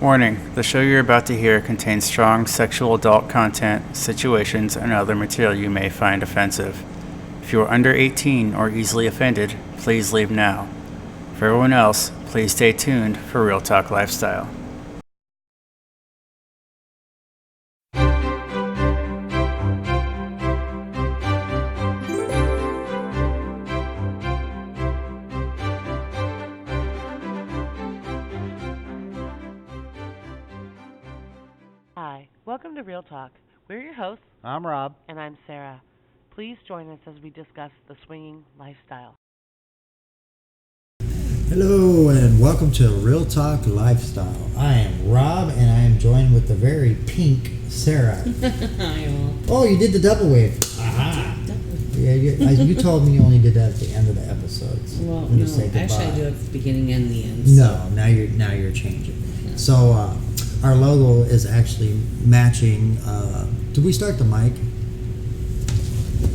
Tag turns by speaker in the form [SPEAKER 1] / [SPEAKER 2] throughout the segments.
[SPEAKER 1] Warning, the show you're about to hear contains strong sexual adult content, situations, and other material you may find offensive. If you are under 18 or easily offended, please leave now. For everyone else, please stay tuned for Real Talk Lifestyle.
[SPEAKER 2] Hi, welcome to Real Talk. We're your hosts.
[SPEAKER 3] I'm Rob.
[SPEAKER 2] And I'm Sarah. Please join us as we discuss the swinging lifestyle.
[SPEAKER 3] Hello and welcome to Real Talk Lifestyle. I am Rob and I am joined with the very pink Sarah.
[SPEAKER 4] Hi all.
[SPEAKER 3] Oh, you did the double wave. Aha. Yeah, you told me you only did that at the end of the episodes.
[SPEAKER 4] Well,
[SPEAKER 3] when you
[SPEAKER 4] no,
[SPEAKER 3] say goodbye.
[SPEAKER 4] actually I do it at the beginning and the end.
[SPEAKER 3] No, now you're changing. Yeah. So our logo is actually matching. Did we start the mic?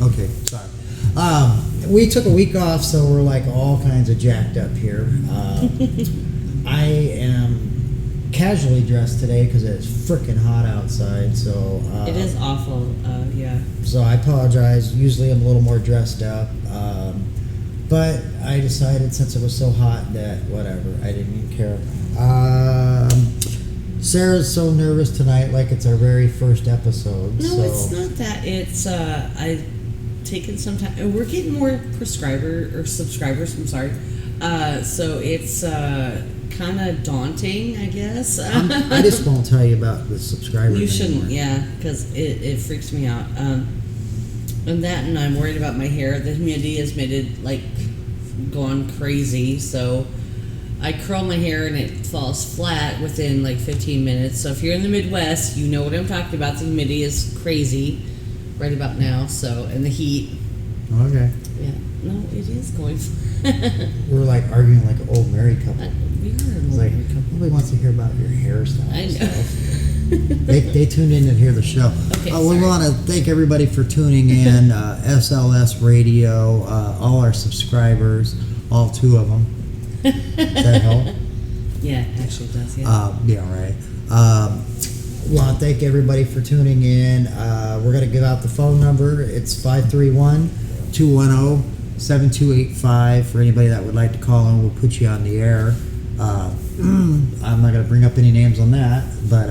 [SPEAKER 3] Okay, sorry. We took a week off, so we're like all kinds of jacked up here. I am casually dressed today because it's freaking hot outside. So
[SPEAKER 4] it is awful. Yeah.
[SPEAKER 3] So I apologize. Usually I'm a little more dressed up, but I decided since it was so hot that whatever, I didn't even care. Sarah's so nervous tonight, like it's our very first episode.
[SPEAKER 4] No,
[SPEAKER 3] so.
[SPEAKER 4] it's not that. It's I've taken some time. We're getting more subscribers. I'm sorry. So it's kind of daunting, I guess.
[SPEAKER 3] I just won't tell you about the subscribers.
[SPEAKER 4] You shouldn't,
[SPEAKER 3] anymore.
[SPEAKER 4] yeah, because it freaks me out. And I'm worried about my hair. The humidity has made it like gone crazy. So I curl my hair and it falls flat within like 15 minutes. So if you're in the Midwest, you know what I'm talking about. The humidity is crazy right about now. So, and the heat.
[SPEAKER 3] Okay.
[SPEAKER 4] Yeah. No, it is going.
[SPEAKER 3] We're like arguing like an old married couple.
[SPEAKER 4] We are an old
[SPEAKER 3] like,
[SPEAKER 4] married couple.
[SPEAKER 3] Nobody wants to hear about your hairstyle.
[SPEAKER 4] I know.
[SPEAKER 3] They tune in to hear the show.
[SPEAKER 4] Okay,
[SPEAKER 3] we want to thank everybody for tuning in. SLS Radio, all our subscribers, all 2 of them. Does that help?
[SPEAKER 4] Yeah, actually it does, yeah.
[SPEAKER 3] Yeah, right. We want to thank everybody for tuning in. We're going to give out the phone number. It's 531-210-7285 for anybody that would like to call in. We'll put you on the air. I'm not going to bring up any names on that, but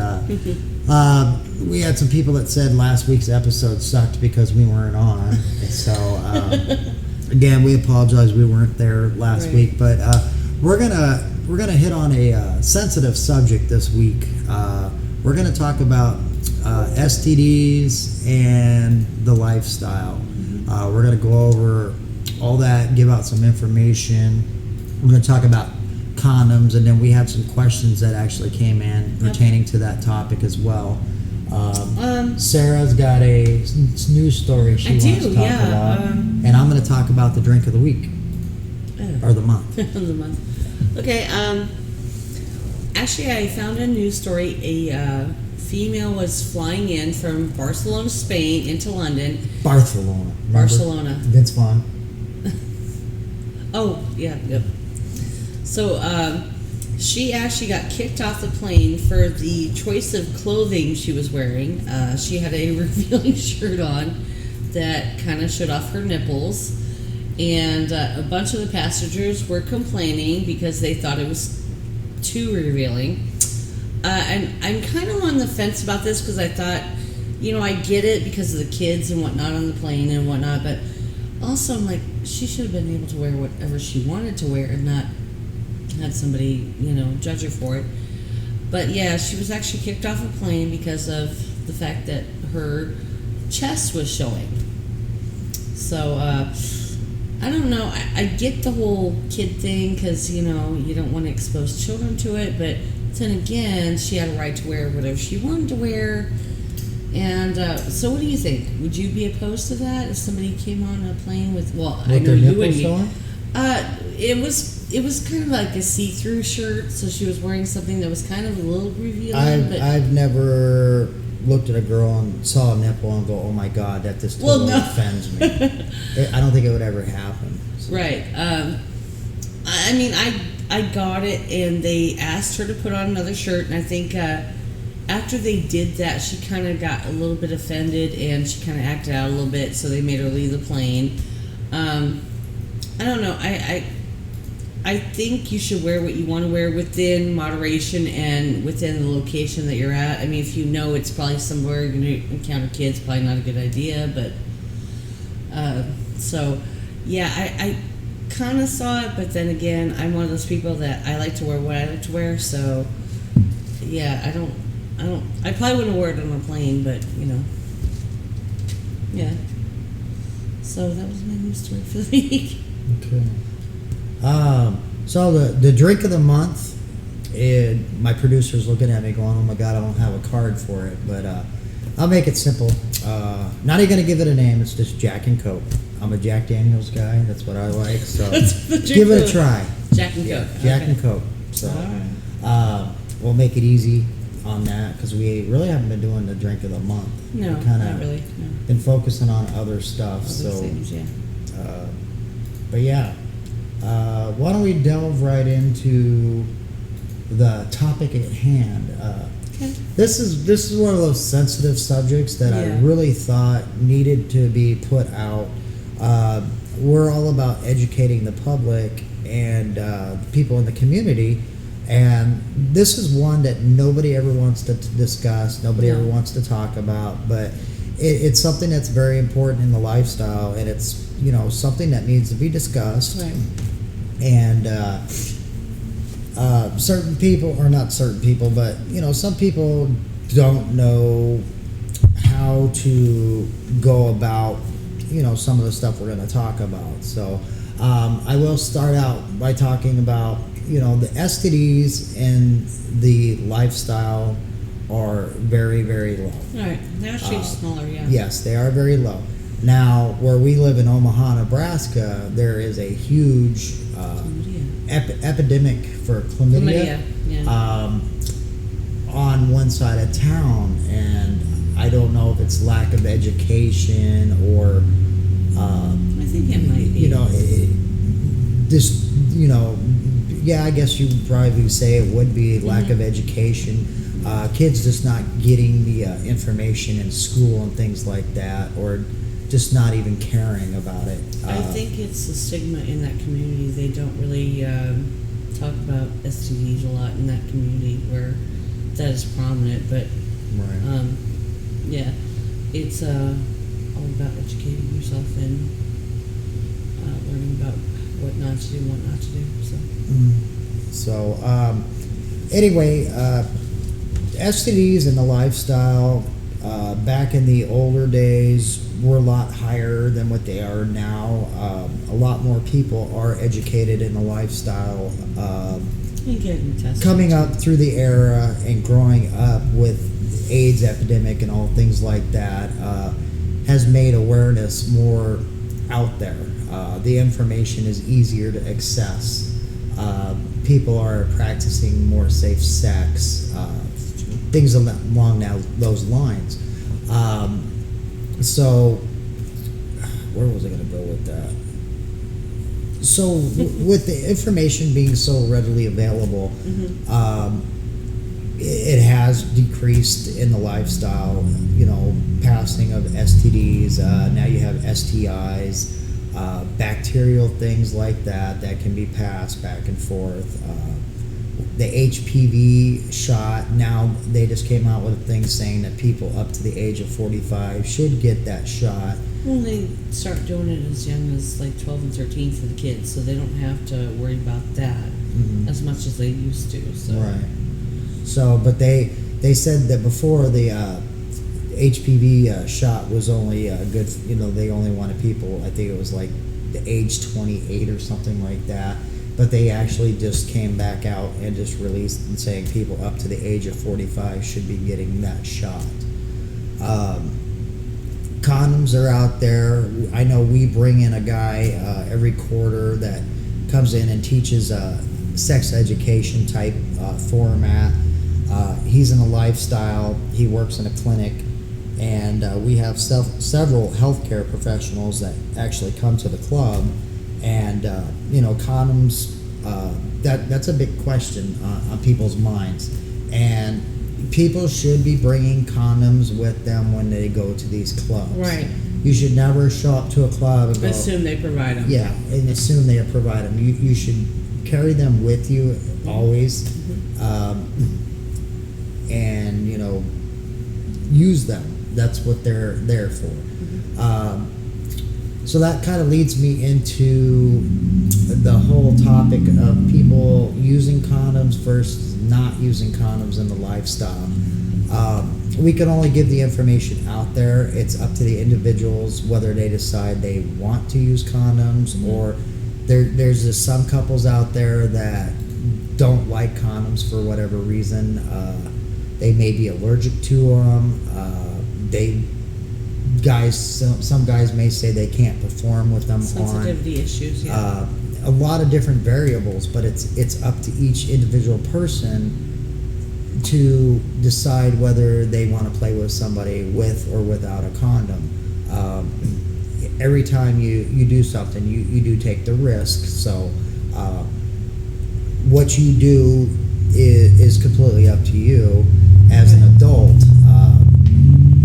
[SPEAKER 3] we had some people that said last week's episode sucked because we weren't on. And so, again, we apologize we weren't there last week, but we're gonna hit on a sensitive subject this week. We're gonna talk about STDs and the lifestyle. We're gonna go over all that, give out some information. We're gonna talk about condoms, and then we had some questions that actually came in pertaining to that topic as well. Sarah's got a news story she wants to talk about, and I'm going to talk about the drink of the week or the month.
[SPEAKER 4] The month. Okay. Actually, I found a news story. A female was flying in from Barcelona, Spain, into London.
[SPEAKER 3] Barcelona. Remember?
[SPEAKER 4] Barcelona.
[SPEAKER 3] Vince Vaughn.
[SPEAKER 4] Oh yeah. Yep. So she actually got kicked off the plane for the choice of clothing she was wearing. She had a revealing shirt on that kind of showed off her nipples. And a bunch of the passengers were complaining because they thought it was too revealing. I'm kind of on the fence about this because I thought, I get it because of the kids and whatnot on the plane and whatnot. But also I'm like, she should have been able to wear whatever she wanted to wear and not had somebody, judge her for it. But yeah, she was actually kicked off a plane because of the fact that her chest was showing. So, I don't know. I get the whole kid thing because, you don't want to expose children to it. But then again, she had a right to wear whatever she wanted to wear. And so what do you think? Would you be opposed to that if somebody came on a plane with, I know you would be. It was kind of like a see-through shirt, so she was wearing something that was kind of a little revealing.
[SPEAKER 3] I've never looked at a girl and saw a nipple and go, oh my God, that just totally offends me. I don't think it would ever happen.
[SPEAKER 4] So. Right. I mean, I got it, and they asked her to put on another shirt, and I think after they did that, she kind of got a little bit offended, and she kind of acted out a little bit, so they made her leave the plane. I don't know. I think you should wear what you want to wear within moderation and within the location that you're at. I mean, if you know it's probably somewhere you're going to encounter kids, probably not a good idea. But so, yeah, I kind of saw it, but then again, I'm one of those people that I like to wear what I like to wear. So, yeah, I probably wouldn't wear it on a plane, but yeah. So that was my news story for the week.
[SPEAKER 3] Okay. So the drink of the month, my producer's looking at me going, oh my God, I don't have a card for it, but I'll make it simple. Not even going to give it a name, it's just Jack and Coke. I'm a Jack Daniels guy, that's what I like, so give it a try.
[SPEAKER 4] Jack and Coke.
[SPEAKER 3] Jack
[SPEAKER 4] Okay.
[SPEAKER 3] and Coke. So
[SPEAKER 4] All
[SPEAKER 3] we'll make it easy on that, because we really haven't been doing the drink of the month.
[SPEAKER 4] No,
[SPEAKER 3] We've kinda
[SPEAKER 4] not really. No.
[SPEAKER 3] been focusing on other stuff,
[SPEAKER 4] Other
[SPEAKER 3] so...
[SPEAKER 4] things, yeah.
[SPEAKER 3] But yeah, why don't we delve right into the topic at hand?
[SPEAKER 4] Okay.
[SPEAKER 3] This is one of those sensitive subjects that I
[SPEAKER 4] Yeah.
[SPEAKER 3] really thought needed to be put out. We're all about educating the public and people in the community, and this is one that nobody ever wants to discuss, nobody ever wants to talk about, but it's something that's very important in the lifestyle, and it's something that needs to be discussed.
[SPEAKER 4] Right.
[SPEAKER 3] And certain people, or not certain people, but some people don't know how to go about some of the stuff we're going to talk about. So I will start out by talking about the STDs and the lifestyle are very, very low.
[SPEAKER 4] All right. They're actually smaller, yeah.
[SPEAKER 3] Yes, they are very low. Now, where we live in Omaha, Nebraska, there is a huge epidemic for chlamydia, on one side of town, and I don't know if it's lack of education or
[SPEAKER 4] I think it might be.
[SPEAKER 3] I guess you would probably say it would be lack of education. Kids just not getting the information in school and things like that, or just not even caring about it.
[SPEAKER 4] I think it's the stigma in that community. They don't really talk about STDs a lot in that community where that is prominent. But
[SPEAKER 3] Right.
[SPEAKER 4] yeah, it's all about educating yourself and learning about what not to do and what not to do. So,
[SPEAKER 3] Anyway, STDs and the lifestyle back in the older days were a lot higher than what they are now. A lot more people are educated in the lifestyle.
[SPEAKER 4] You get tested.
[SPEAKER 3] Coming up through the era and growing up with the AIDS epidemic and all things like that has made awareness more out there. The information is easier to access. People are practicing more safe sex, things along those lines. So, where was I going to go with that? So, with the information being so readily available, it has decreased in the lifestyle. Passing of STDs. Now you have STIs. Bacterial things like that can be passed back and forth. The HPV shot, now they just came out with a thing saying that people up to the age of 45 should get that shot.
[SPEAKER 4] Well, they start doing it as young as like 12 and 13 for the kids, so they don't have to worry about that as much as they used to. So.
[SPEAKER 3] Right. So, but they said that before the HPV shot was only good, they only wanted people, I think it was like the age 28 or something like that. But they actually just came back out and just released and saying people up to the age of 45 should be getting that shot. Condoms are out there. I know we bring in a guy every quarter that comes in and teaches a sex education type format. He's in a lifestyle. He works in a clinic. And we have several healthcare professionals that actually come to the club. And, condoms that's a big question on people's minds, and people should be bringing condoms with them when they go to these clubs.
[SPEAKER 4] Right.
[SPEAKER 3] You should never show up to a club and go,
[SPEAKER 4] Assume they provide them.
[SPEAKER 3] yeah, and assume they provide them. You should carry them with you always, and use them. That's what they're there for. So that kind of leads me into the whole topic of people using condoms versus not using condoms in the lifestyle. We can only give the information out there. It's up to the individuals whether they decide they want to use condoms, or there's just some couples out there that don't like condoms for whatever reason. They may be allergic to them. Some guys may say they can't perform with them.
[SPEAKER 4] Sensitivity issues, yeah.
[SPEAKER 3] A lot of different variables, but it's up to each individual person to decide whether they want to play with somebody with or without a condom. Every time you do something, you do take the risk. So what you do is completely up to you as an adult.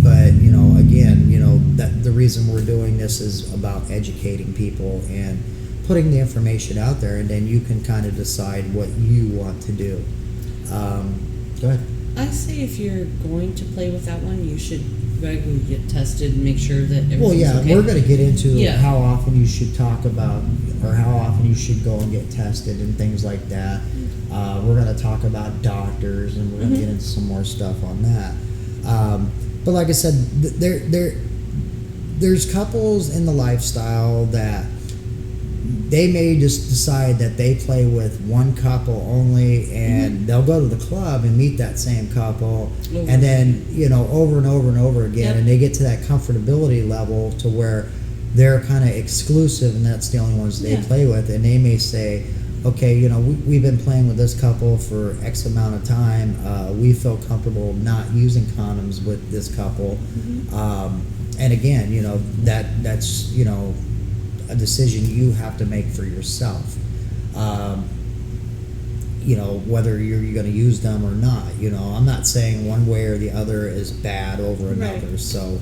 [SPEAKER 3] But again, that the reason we're doing this is about educating people and putting the information out there, and then you can kind of decide what you want to do. Go ahead.
[SPEAKER 4] I say if you're going to play with that one, you should regularly get tested and make sure that everything's
[SPEAKER 3] Well, yeah,
[SPEAKER 4] okay.
[SPEAKER 3] we're going to get into
[SPEAKER 4] Yeah.
[SPEAKER 3] how often you should talk about, or how often you should go and get tested and things like that. We're going to talk about doctors, and we're going to get into some more stuff on that. But like I said, there's couples in the lifestyle that they may just decide that they play with one couple only, and they'll go to the club and meet that same couple, and then over and over and over again,
[SPEAKER 4] Yep.
[SPEAKER 3] and they get to that comfortability level to where they're kind of exclusive, and that's the only ones they play with, and they may say, okay, we've been playing with this couple for X amount of time. We feel comfortable not using condoms with this couple. And again, that's a decision you have to make for yourself. Whether you're going to use them or not. I'm not saying one way or the other is bad over another.
[SPEAKER 4] Right.
[SPEAKER 3] So,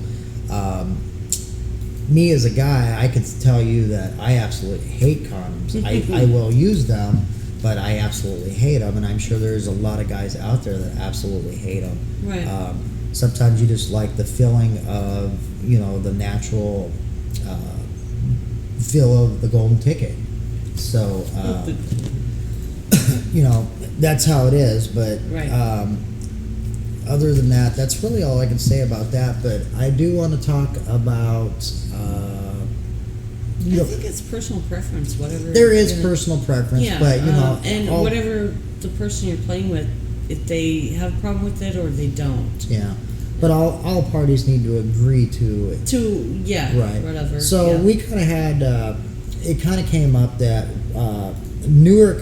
[SPEAKER 3] me as a guy, I can tell you that I absolutely hate condoms. I will use them, but I absolutely hate them, and I'm sure there's a lot of guys out there that absolutely hate them.
[SPEAKER 4] Right.
[SPEAKER 3] Sometimes you just like the feeling of the natural feel of the golden ticket. So that's how it is. But
[SPEAKER 4] Right.
[SPEAKER 3] other than that, that's really all I can say about that. But I do want to talk about.
[SPEAKER 4] I think it's personal preference, whatever.
[SPEAKER 3] There is personal preference,
[SPEAKER 4] Yeah,
[SPEAKER 3] but
[SPEAKER 4] and whatever the person you're playing with, if they have a problem with it or they don't.
[SPEAKER 3] Yeah, but all parties need to agree to it. Right.
[SPEAKER 4] Whatever.
[SPEAKER 3] So we kind of had it kind of came up that newer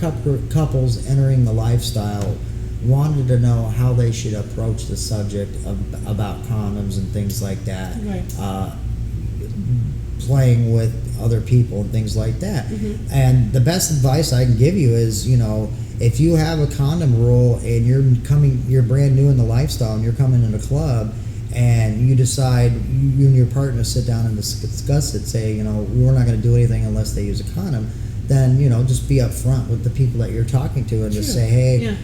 [SPEAKER 3] couples entering the lifestyle wanted to know how they should approach the subject about condoms and things like that.
[SPEAKER 4] Right.
[SPEAKER 3] Playing with other people and things like that. And the best advice I can give you is, if you have a condom rule and you're brand new in the lifestyle and you're coming in a club and you decide, you and your partner sit down and discuss it, say, we're not going to do anything unless they use a condom, then, just be upfront with the people that you're talking to and just say, hey,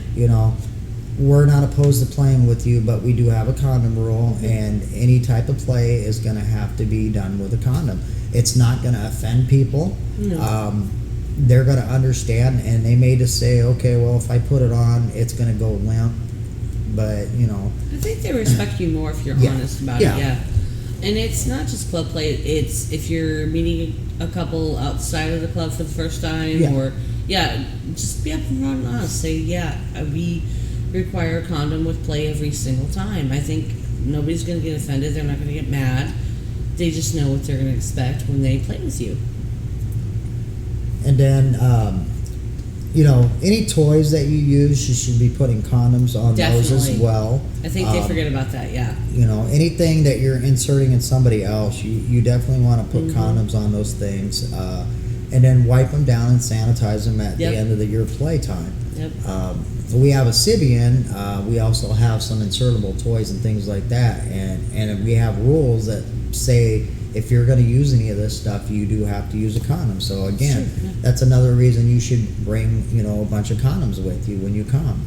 [SPEAKER 3] we're not opposed to playing with you, but we do have a condom rule, and any type of play is going to have to be done with a condom. It's not going to offend people.
[SPEAKER 4] No.
[SPEAKER 3] They're going to understand, and they may just say, okay, well, if I put it on, it's going to go limp. But,
[SPEAKER 4] I think they respect you more if you're honest about it. Yeah. And it's not just club play. It's if you're meeting a couple outside of the club for the first time, or just be up and honest. Say, we require a condom with play every single time. I think nobody's going to get offended. They're not going to get mad. They just know what they're going to expect when they play with you.
[SPEAKER 3] And then, any toys that you use, you should be putting condoms on those as well.
[SPEAKER 4] I think they forget about that,
[SPEAKER 3] Anything that you're inserting in somebody else, you definitely want to put condoms on those things. and then wipe them down and sanitize them at
[SPEAKER 4] Yep.
[SPEAKER 3] the end of your playtime.
[SPEAKER 4] Yep.
[SPEAKER 3] We have a Sybian. We also have some insertable toys and things like that, and we have rules that say if you're going to use any of this stuff, you do have to use a condom. So again,
[SPEAKER 4] Sure, yeah.
[SPEAKER 3] that's another reason you should bring a bunch of condoms with you when you come.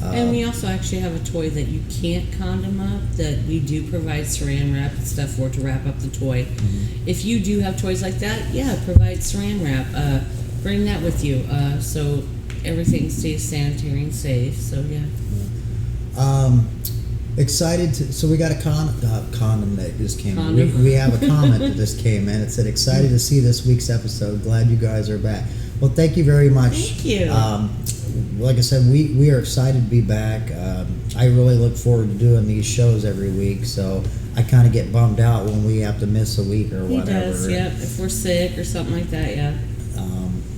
[SPEAKER 4] And we also actually have a toy that you can't condom up, that we do provide saran wrap and stuff for to wrap up the toy.
[SPEAKER 3] Mm-hmm.
[SPEAKER 4] If you do have toys like that, yeah, provide saran wrap. Bring that with you, so everything stays sanitary and safe. So yeah.
[SPEAKER 3] Excited to, so we got a condom that just came in.
[SPEAKER 4] Condom.
[SPEAKER 3] We have a comment that just came in. It said, excited to see this week's episode. Glad you guys are back. Well, thank you very much.
[SPEAKER 4] Thank you.
[SPEAKER 3] Like I said, we are excited to be back. I really look forward to doing these shows every week, so I kind of get bummed out when we have to miss a week or
[SPEAKER 4] He
[SPEAKER 3] whatever.
[SPEAKER 4] does, yeah. If we're sick or something like that, yeah.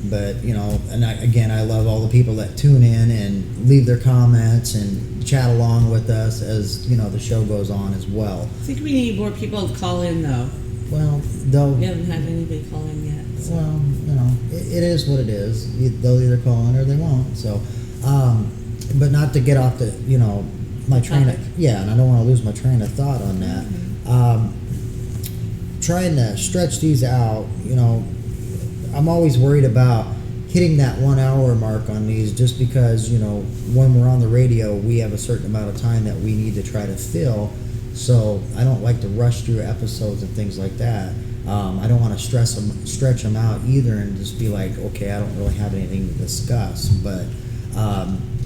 [SPEAKER 3] But and I love all the people that tune in and leave their comments and chat along with us as the show goes on as well.
[SPEAKER 4] I think we need more people to call in, though.
[SPEAKER 3] Well,
[SPEAKER 4] We haven't had anybody call in yet. So.
[SPEAKER 3] Well, it is what it is. They'll either call in or they won't. So, but not to get off the my train of, and I don't want to lose my train of thought on that. Trying to stretch these out, I'm always worried about hitting that 1 hour mark on these, just because when we're on the radio we have a certain amount of time that we need to try to fill. So I don't like to rush through episodes and things like that. I don't want to stretch them out either and just be like, okay, I don't really have anything to discuss. But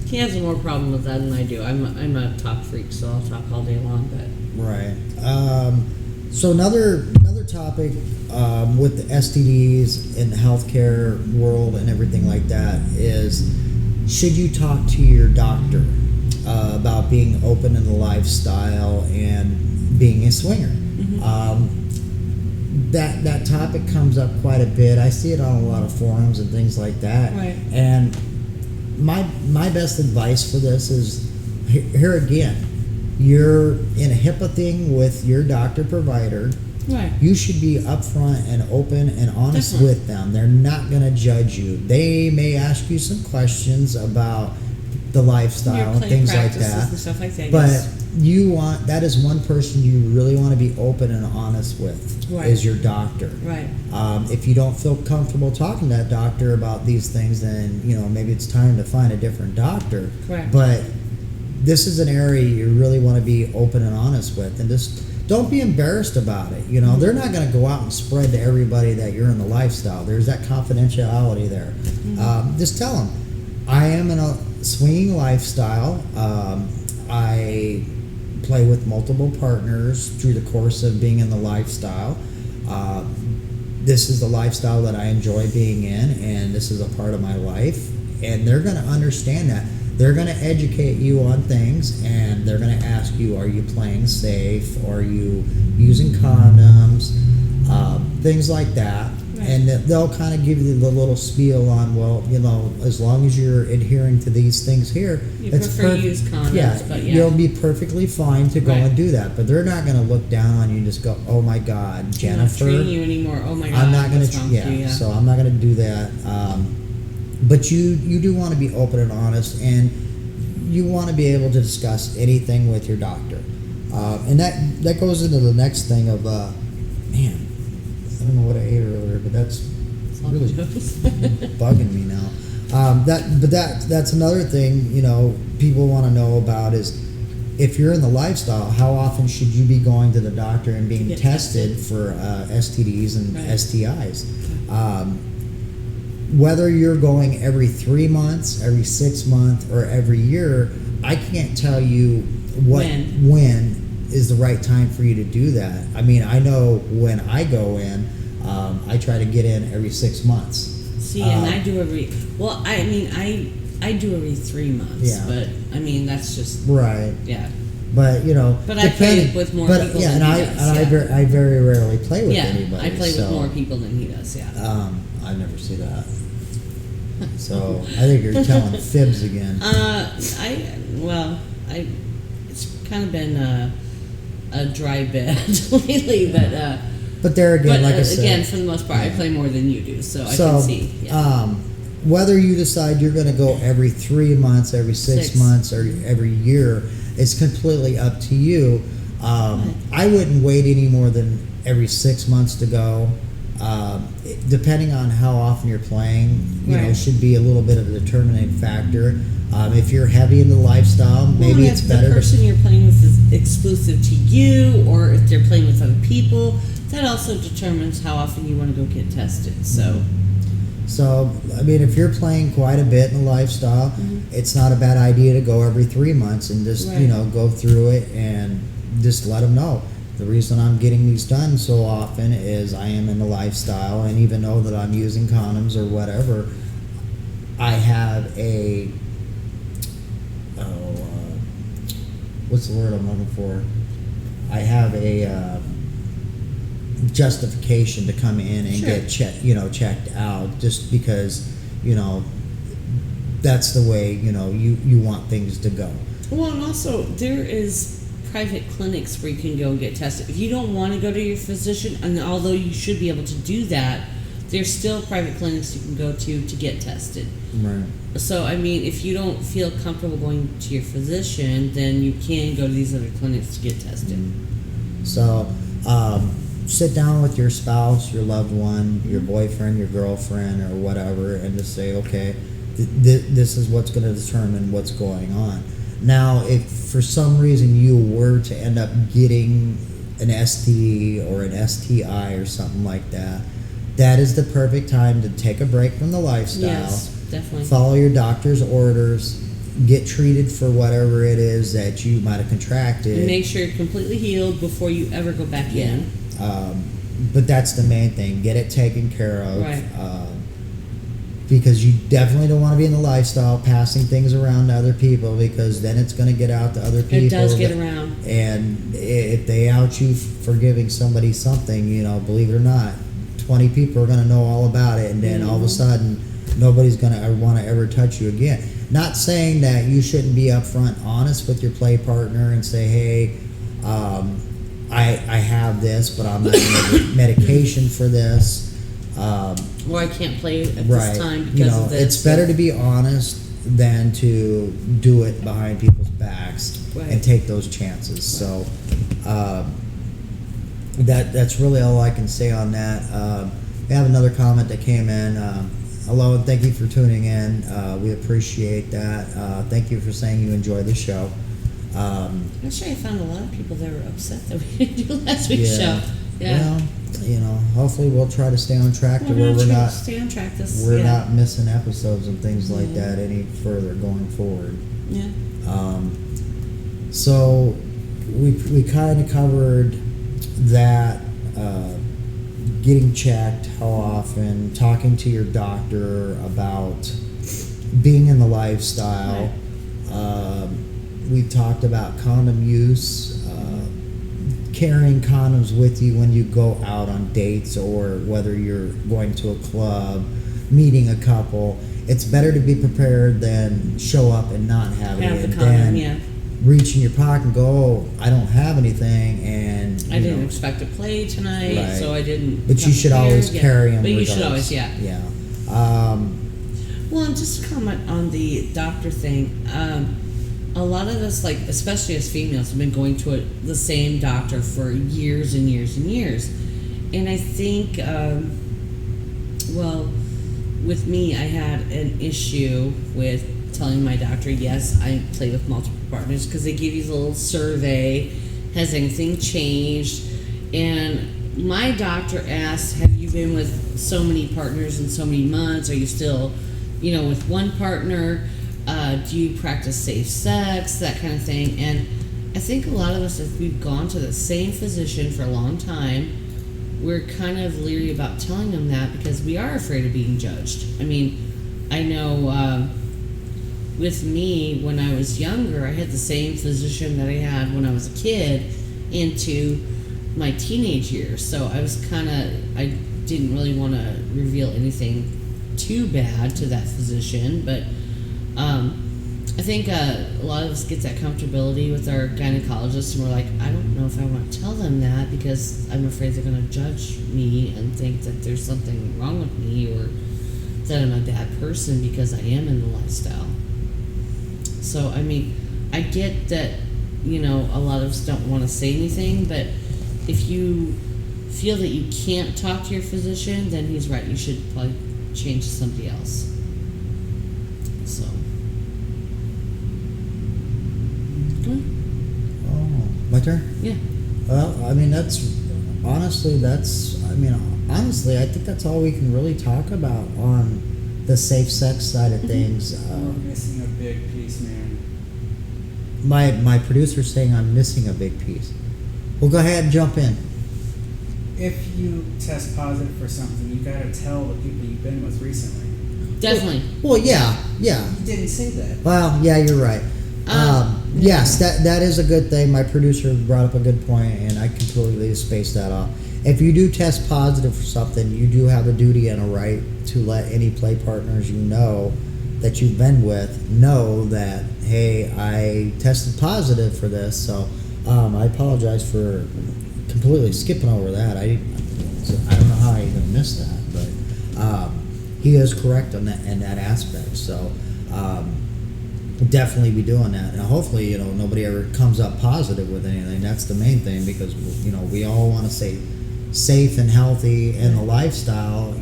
[SPEAKER 4] He has more problem with that than I do. I'm a talk freak, so I'll talk all day long. But
[SPEAKER 3] right. So another topic with the STDs in the healthcare world and everything like that is, should you talk to your doctor about being open in the lifestyle and being a swinger? That topic comes up quite a bit. I see it on a lot of forums and things like that.
[SPEAKER 4] Right.
[SPEAKER 3] And my best advice for this is, here again, you're in a HIPAA thing with your doctor provider.
[SPEAKER 4] right.
[SPEAKER 3] You should be upfront and open and honest
[SPEAKER 4] Definitely.
[SPEAKER 3] with them. They're not going to judge you. They may ask you some questions about the lifestyle
[SPEAKER 4] Your
[SPEAKER 3] and
[SPEAKER 4] play
[SPEAKER 3] things like
[SPEAKER 4] practices
[SPEAKER 3] that.
[SPEAKER 4] and stuff like that.
[SPEAKER 3] But
[SPEAKER 4] yes.
[SPEAKER 3] that is one person you really want to be open and honest with,
[SPEAKER 4] Right.
[SPEAKER 3] is your doctor.
[SPEAKER 4] Right.
[SPEAKER 3] If you don't feel comfortable talking to that doctor about these things, then maybe it's time to find a different doctor.
[SPEAKER 4] Correct.
[SPEAKER 3] But this is an area you really want to be open and honest with, and just don't be embarrassed about it. They're not going to go out and spread to everybody that you're in the lifestyle. There's that confidentiality there. Just tell them, I am in a swinging lifestyle. I play with multiple partners through the course of being in the lifestyle. This is the lifestyle that I enjoy being in, and this is a part of my life. And they're going to understand that. They're going to educate you on things, and they're going to ask you, are you playing safe? Are you using condoms? Things like that.
[SPEAKER 4] Right.
[SPEAKER 3] And they'll kind of give you the little spiel on, well, as long as you're adhering to these things here,
[SPEAKER 4] You
[SPEAKER 3] it's
[SPEAKER 4] prefer to use condoms,
[SPEAKER 3] yeah,
[SPEAKER 4] but yeah.
[SPEAKER 3] you'll be perfectly fine to go
[SPEAKER 4] Right.
[SPEAKER 3] and do that. But they're not going to look down on you and just go, oh my God,
[SPEAKER 4] I'm not
[SPEAKER 3] Jennifer.
[SPEAKER 4] treating you anymore. Oh my God.
[SPEAKER 3] I'm not going
[SPEAKER 4] what's
[SPEAKER 3] to,
[SPEAKER 4] wrong with you?
[SPEAKER 3] so I'm not going to do that. But you do want to be open and honest, and you want to be able to discuss anything with your doctor. And that goes into the next thing of, man, I don't know what I ate earlier, but that's really bugging me now. That's another thing, people want to know about is, if you're in the lifestyle, how often should you be going to the doctor and being
[SPEAKER 4] Get
[SPEAKER 3] tested for STDs and
[SPEAKER 4] Right.
[SPEAKER 3] STIs? Whether you're going every 3 months, every 6 months, or every year, I can't tell you when is the right time for you to do that. I mean, I know when I go in, I try to get in every 6 months.
[SPEAKER 4] See, and I do I do every 3 months.
[SPEAKER 3] Yeah.
[SPEAKER 4] But I mean, that's just
[SPEAKER 3] Right.
[SPEAKER 4] yeah.
[SPEAKER 3] But
[SPEAKER 4] But I play with more people
[SPEAKER 3] yeah,
[SPEAKER 4] than
[SPEAKER 3] and
[SPEAKER 4] he does,
[SPEAKER 3] I very rarely play with
[SPEAKER 4] Yeah,
[SPEAKER 3] anybody.
[SPEAKER 4] I play
[SPEAKER 3] so,
[SPEAKER 4] with more people than he does. Yeah.
[SPEAKER 3] I never see that. So I think you're telling fibs again.
[SPEAKER 4] It's kind of been a dry bed lately, but
[SPEAKER 3] But there again,
[SPEAKER 4] But
[SPEAKER 3] like I said,
[SPEAKER 4] again, for the most part, I play more than you do, so I can see. Yeah.
[SPEAKER 3] Whether you decide you're going to go every 3 months, every 6 months, or every year, it's completely up to you. I wouldn't wait any more than every 6 months to go. Depending on how often you're playing, you know, should be a little bit of a determining factor. If you're heavy into lifestyle, maybe it's better.
[SPEAKER 4] If the person you're playing with is exclusive to you, or if they're playing with other people, that also determines how often you want to go get tested. So,
[SPEAKER 3] I mean, if you're playing quite a bit in the lifestyle, it's not a bad idea to go every 3 months and just, you know, go through it and just let them know. The reason I'm getting these done so often is I am in the lifestyle, and even though that I'm using condoms or whatever, I have a, what's the word I'm looking for? I have a justification to come in and get checked out, just because, you know, that's the way, you know, you want things to go.
[SPEAKER 4] Well, and also there is private clinics where you can go and get tested. If you don't want to go to your physician, and although you should be able to do that, there's still private clinics you can go to get tested.
[SPEAKER 3] Right.
[SPEAKER 4] So, I mean, if you don't feel comfortable going to your physician, then you can go to these other clinics to get tested.
[SPEAKER 3] So, sit down with your spouse, your loved one, your boyfriend, your girlfriend, or whatever, and just say, okay, this is what's going to determine what's going on. Now, if for some reason you were to end up getting an S.T.D or an S.T.I or something like that, that is the perfect time to take a break from the lifestyle.
[SPEAKER 4] Yes, definitely.
[SPEAKER 3] Follow your doctor's orders. Get treated for whatever it is that you might have contracted.
[SPEAKER 4] And make sure you're completely healed before you ever go back in.
[SPEAKER 3] But that's the main thing. Get it taken care of.
[SPEAKER 4] Right.
[SPEAKER 3] Because you definitely don't want to be in the lifestyle passing things around to other people, because then it's going to get out to other people.
[SPEAKER 4] It does get around.
[SPEAKER 3] And if they out you for giving somebody something, you know, believe it or not, 20 people are going to know all about it, and then all of a sudden nobody's going to want to ever touch you again. Not saying that you shouldn't be upfront honest with your play partner and say, hey, I have this, but I'm not going to get medication for this.
[SPEAKER 4] Or I can't play at
[SPEAKER 3] Right.
[SPEAKER 4] this time because
[SPEAKER 3] You know,
[SPEAKER 4] of this.
[SPEAKER 3] it's better to be honest than to do it behind people's backs and take those chances. So that's really all I can say on that. We have another comment that came in. Hello, and thank you for tuning in. We appreciate that. Thank you for saying you enjoy the show.
[SPEAKER 4] Actually, I found a lot of people that were upset that we didn't do last week's show. Yeah.
[SPEAKER 3] Well, you know, hopefully we'll try to stay on track to where we're not
[SPEAKER 4] stay on track this.
[SPEAKER 3] we're not missing episodes and things like that any further going forward.
[SPEAKER 4] Yeah.
[SPEAKER 3] So we kind of covered that, getting checked, how often, talking to your doctor about being in the lifestyle. We talked about condom use, carrying condoms with you when you go out on dates, or whether you're going to a club, meeting a couple. It's better to be prepared than show up and not have it,
[SPEAKER 4] Have
[SPEAKER 3] and
[SPEAKER 4] the condom,
[SPEAKER 3] then reach in your pocket and go, oh, I don't have anything, and
[SPEAKER 4] I didn't expect to play tonight,
[SPEAKER 3] Right.
[SPEAKER 4] so I didn't.
[SPEAKER 3] But you should always carry them.
[SPEAKER 4] But you
[SPEAKER 3] regardless.
[SPEAKER 4] should always, yeah. Well, and just to comment on the doctor thing, a lot of us, like especially as females, have been going to the same doctor for years and years and years, and I think, well, with me, I had an issue with telling my doctor, yes, I play with multiple partners, because they give you a little survey, has anything changed? And my doctor asked, have you been with so many partners in so many months? Are you still, with one partner? Do you practice safe sex? That kind of thing. And I think a lot of us, if we've gone to the same physician for a long time, we're kind of leery about telling them that, because we are afraid of being judged. I mean, I know with me, when I was younger, I had the same physician that I had when I was a kid into my teenage years. So I didn't really want to reveal anything too bad to that physician, but I think a lot of us get that comfortability with our gynecologist, and we're like, I don't know if I want to tell them that because I'm afraid they're going to judge me and think that there's something wrong with me or that I'm a bad person because I am in the lifestyle. So, I mean, I get that, a lot of us don't want to say anything, but if you feel that you can't talk to your physician, then he's right. You should probably change to somebody else. So.
[SPEAKER 3] Oh, my turn?
[SPEAKER 4] Yeah.
[SPEAKER 3] Well, I mean, honestly, I think that's all we can really talk about on the safe sex side of things.
[SPEAKER 1] We're missing a big piece, man.
[SPEAKER 3] My producer's saying I'm missing a big piece. Well, go ahead and jump in.
[SPEAKER 1] If you test positive for something, you gotta tell the people you've been with recently.
[SPEAKER 4] Definitely.
[SPEAKER 3] Well, yeah.
[SPEAKER 1] You didn't say that.
[SPEAKER 3] Well, yeah, you're right. Yes, that is a good thing. My producer brought up a good point, and I completely spaced that off. If you do test positive for something, you do have a duty and a right to let any play partners that you've been with know that, hey, I tested positive for this. So I apologize for completely skipping over that. I don't know how I even missed that, but he is correct on that in that aspect. So we'll definitely be doing that, and hopefully, nobody ever comes up positive with anything. That's the main thing, because we all want to stay safe and healthy in the lifestyle.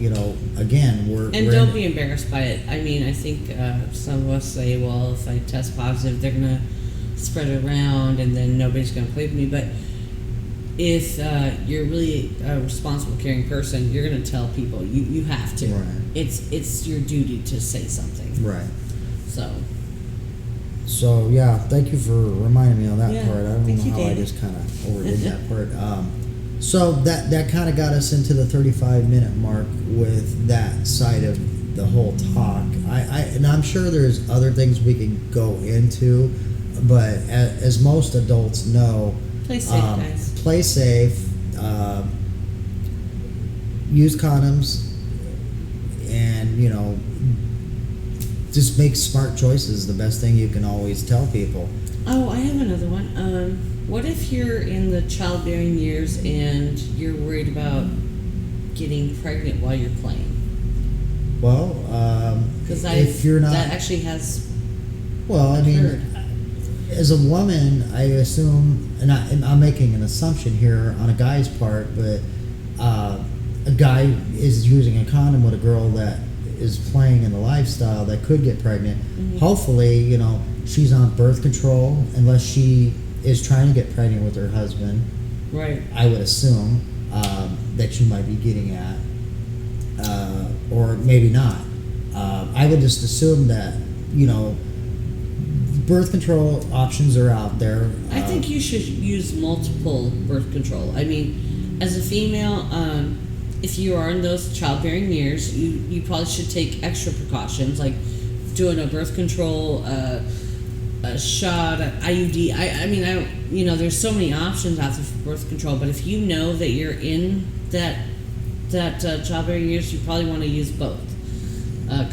[SPEAKER 3] Again,
[SPEAKER 4] don't be embarrassed by it. I mean, I think some of us say, well, if I test positive, they're gonna spread it around, and then nobody's gonna play with me. But if you're really a responsible, caring person, you're gonna tell people. You have to.
[SPEAKER 3] Right.
[SPEAKER 4] It's your duty to say something.
[SPEAKER 3] Right.
[SPEAKER 4] So
[SPEAKER 3] yeah, thank you for reminding me on that
[SPEAKER 4] Yeah,
[SPEAKER 3] part. I don't
[SPEAKER 4] thank
[SPEAKER 3] know
[SPEAKER 4] you,
[SPEAKER 3] how I
[SPEAKER 4] David.
[SPEAKER 3] just kind of overdid that part. So that kind of got us into the 35-minute mark with that side of the whole talk. And I'm sure there's other things we can go into, but as most adults know,
[SPEAKER 4] play safe, guys.
[SPEAKER 3] Play safe. Use condoms, and just make smart choices. The best thing you can always tell people.
[SPEAKER 4] Oh, I have another one. What if you're in the childbearing years and you're worried about getting pregnant while you're playing?
[SPEAKER 3] Well,
[SPEAKER 4] Because
[SPEAKER 3] if you're not,
[SPEAKER 4] that actually has.
[SPEAKER 3] well, I mean,
[SPEAKER 4] occurred.
[SPEAKER 3] as a woman, I assume, and I'm making an assumption here on a guy's part, but a guy is using a condom with a girl that is playing in the lifestyle that could get pregnant.
[SPEAKER 4] Mm-hmm.
[SPEAKER 3] Hopefully, she's on birth control unless she is trying to get pregnant with her husband.
[SPEAKER 4] Right.
[SPEAKER 3] I would assume that you might be getting at, or maybe not. I would just assume that birth control options are out there.
[SPEAKER 4] I think you should use multiple birth control. I mean, as a female, if you are in those childbearing years, you probably should take extra precautions, like doing a birth control, a shot, an IUD. I mean, I don't, there's so many options out there for birth control, but if you know that you're in that childbearing years, you probably want to use both.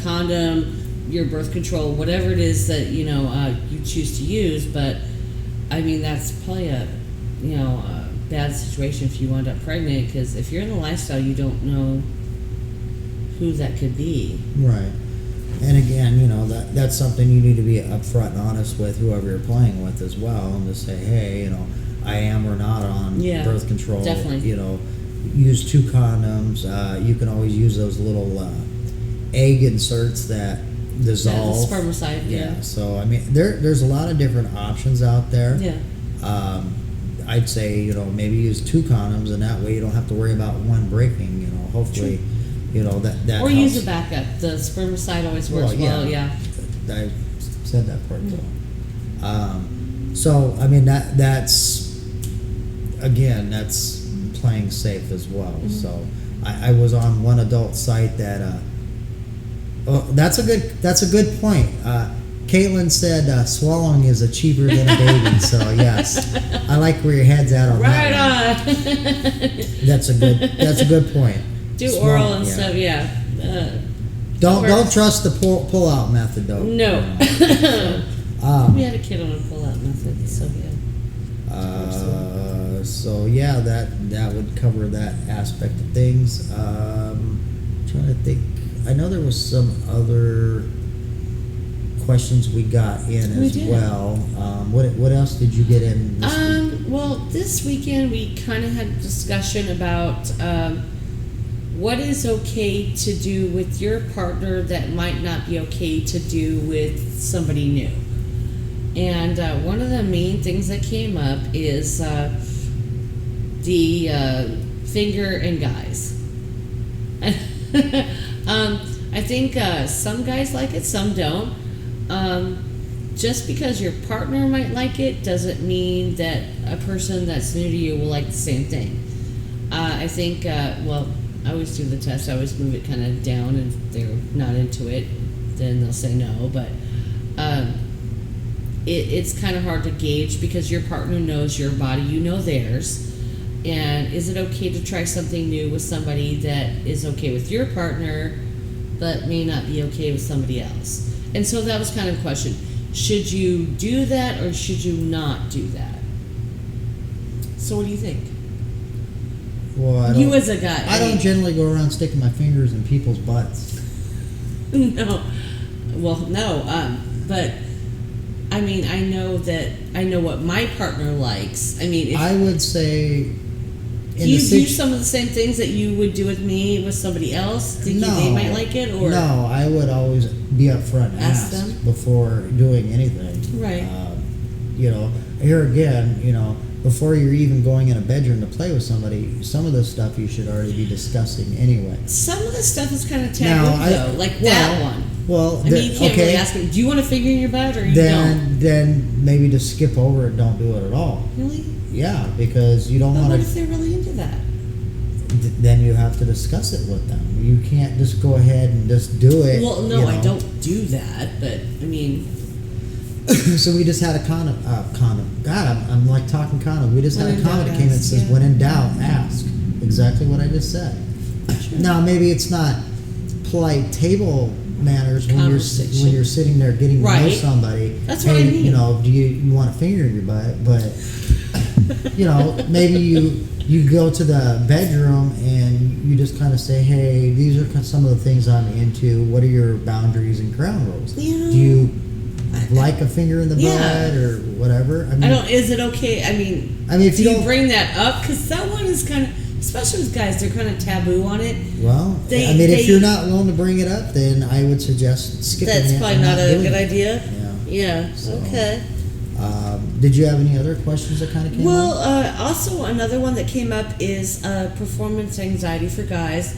[SPEAKER 4] Condom, your birth control, whatever it is that, you choose to use, but, I mean, that's probably a bad situation if you wind up pregnant, because if you're in the lifestyle, you don't know who that could be.
[SPEAKER 3] Right. And again, that's something you need to be upfront and honest with whoever you're playing with as well, and to say, hey, I am or not on birth control.
[SPEAKER 4] Definitely.
[SPEAKER 3] Use 2 condoms. You can always use those little egg inserts that dissolve.
[SPEAKER 4] The spermicide. Yeah.
[SPEAKER 3] So I mean, there's a lot of different options out there.
[SPEAKER 4] Yeah.
[SPEAKER 3] I'd say maybe use 2 condoms, and that way you don't have to worry about one breaking. Hopefully.
[SPEAKER 4] True.
[SPEAKER 3] That
[SPEAKER 4] or
[SPEAKER 3] helps.
[SPEAKER 4] use a backup. The spermicide always works well. Yeah.
[SPEAKER 3] I said that part too. So I mean that's playing safe as well.
[SPEAKER 4] Mm-hmm.
[SPEAKER 3] So I was on one adult site that. That's a good point. Caitlin said swallowing is a cheaper than a baby. So yes, I like where your head's at on that.
[SPEAKER 4] Right on.
[SPEAKER 3] That's a good point.
[SPEAKER 4] Do oral and stuff, yeah.
[SPEAKER 3] Don't trust the pull out method though.
[SPEAKER 4] No. We had a kid on a pull-out method, so yeah.
[SPEAKER 3] So yeah, that would cover that aspect of things. Trying to think. I know there was some other questions we got in
[SPEAKER 4] We
[SPEAKER 3] as
[SPEAKER 4] did.
[SPEAKER 3] well. What else did you get in this week?
[SPEAKER 4] Well, this weekend we kind of had a discussion about what is okay to do with your partner that might not be okay to do with somebody new. And one of the main things that came up is the finger and guys. I think some guys like it, some don't. Just because your partner might like it doesn't mean that a person that's new to you will like the same thing. I think, well, I always do the test. I always move it kind of down, and if they're not into it, then they'll say no. But it's kind of hard to gauge because your partner knows your body, you know theirs. And is it okay to try something new with somebody that is okay with your partner but may not be okay with somebody else? And so that was kind of a question. Should you do that or should you not do that? So what do you think?
[SPEAKER 3] Well,
[SPEAKER 4] You as a guy.
[SPEAKER 3] I don't generally go around sticking my fingers in people's butts.
[SPEAKER 4] No. Well, no. But I mean, I know what my partner likes. I mean, if
[SPEAKER 3] I would say.
[SPEAKER 4] do you do some of the same things that you would do with me with somebody else, thinking they might like it, or
[SPEAKER 3] no? I would always be up front and
[SPEAKER 4] Ask
[SPEAKER 3] ask
[SPEAKER 4] them?
[SPEAKER 3] before doing anything.
[SPEAKER 4] Right.
[SPEAKER 3] Here again, before you're even going in a bedroom to play with somebody, some of the stuff you should already be discussing anyway.
[SPEAKER 4] Some of the stuff is kind of taboo,
[SPEAKER 3] Now,
[SPEAKER 4] though, like that one.
[SPEAKER 3] Well,
[SPEAKER 4] I mean, you can't really ask them, do you want to finger in your butt or you don't?
[SPEAKER 3] then maybe just skip over it. Don't do it at all.
[SPEAKER 4] Really?
[SPEAKER 3] Yeah, because you don't
[SPEAKER 4] But
[SPEAKER 3] want
[SPEAKER 4] what
[SPEAKER 3] to.
[SPEAKER 4] if they're really into that?
[SPEAKER 3] Then you have to discuss it with them. You can't just go ahead and just do it.
[SPEAKER 4] Well, no, I don't do that, but I mean,
[SPEAKER 3] So we just had a condom. God, I'm like talking condom. We just
[SPEAKER 4] When
[SPEAKER 3] had a
[SPEAKER 4] in
[SPEAKER 3] comment
[SPEAKER 4] doubt,
[SPEAKER 3] that came and
[SPEAKER 4] ask,
[SPEAKER 3] says,
[SPEAKER 4] yeah.
[SPEAKER 3] "When in doubt, ask." Exactly what I just said.
[SPEAKER 4] Sure.
[SPEAKER 3] Now maybe it's not polite table manners when
[SPEAKER 4] Conversation.
[SPEAKER 3] you're sitting there getting to know
[SPEAKER 4] Right.
[SPEAKER 3] somebody.
[SPEAKER 4] That's
[SPEAKER 3] hey,
[SPEAKER 4] what I mean.
[SPEAKER 3] Do you want a finger in your butt? But maybe you go to the bedroom and you just kind of say, "Hey, these are some of the things I'm into. What are your boundaries and ground rules?
[SPEAKER 4] Yeah.
[SPEAKER 3] Do you like a finger in the
[SPEAKER 4] Yeah.
[SPEAKER 3] butt or whatever?" I mean,
[SPEAKER 4] is it okay? I mean,
[SPEAKER 3] if
[SPEAKER 4] do
[SPEAKER 3] you
[SPEAKER 4] you
[SPEAKER 3] don't,
[SPEAKER 4] bring that up? Because that one is kind of, especially with guys, they're kind of taboo on it.
[SPEAKER 3] well, if you're not willing to bring it up, then I would suggest skipping it.
[SPEAKER 4] That's probably
[SPEAKER 3] and
[SPEAKER 4] not a
[SPEAKER 3] doing
[SPEAKER 4] good
[SPEAKER 3] it.
[SPEAKER 4] idea.
[SPEAKER 3] Yeah.
[SPEAKER 4] Yeah,
[SPEAKER 3] So,
[SPEAKER 4] okay.
[SPEAKER 3] Did you have any other questions that kind of came
[SPEAKER 4] Well,
[SPEAKER 3] up?
[SPEAKER 4] also another one that came up is performance anxiety for guys.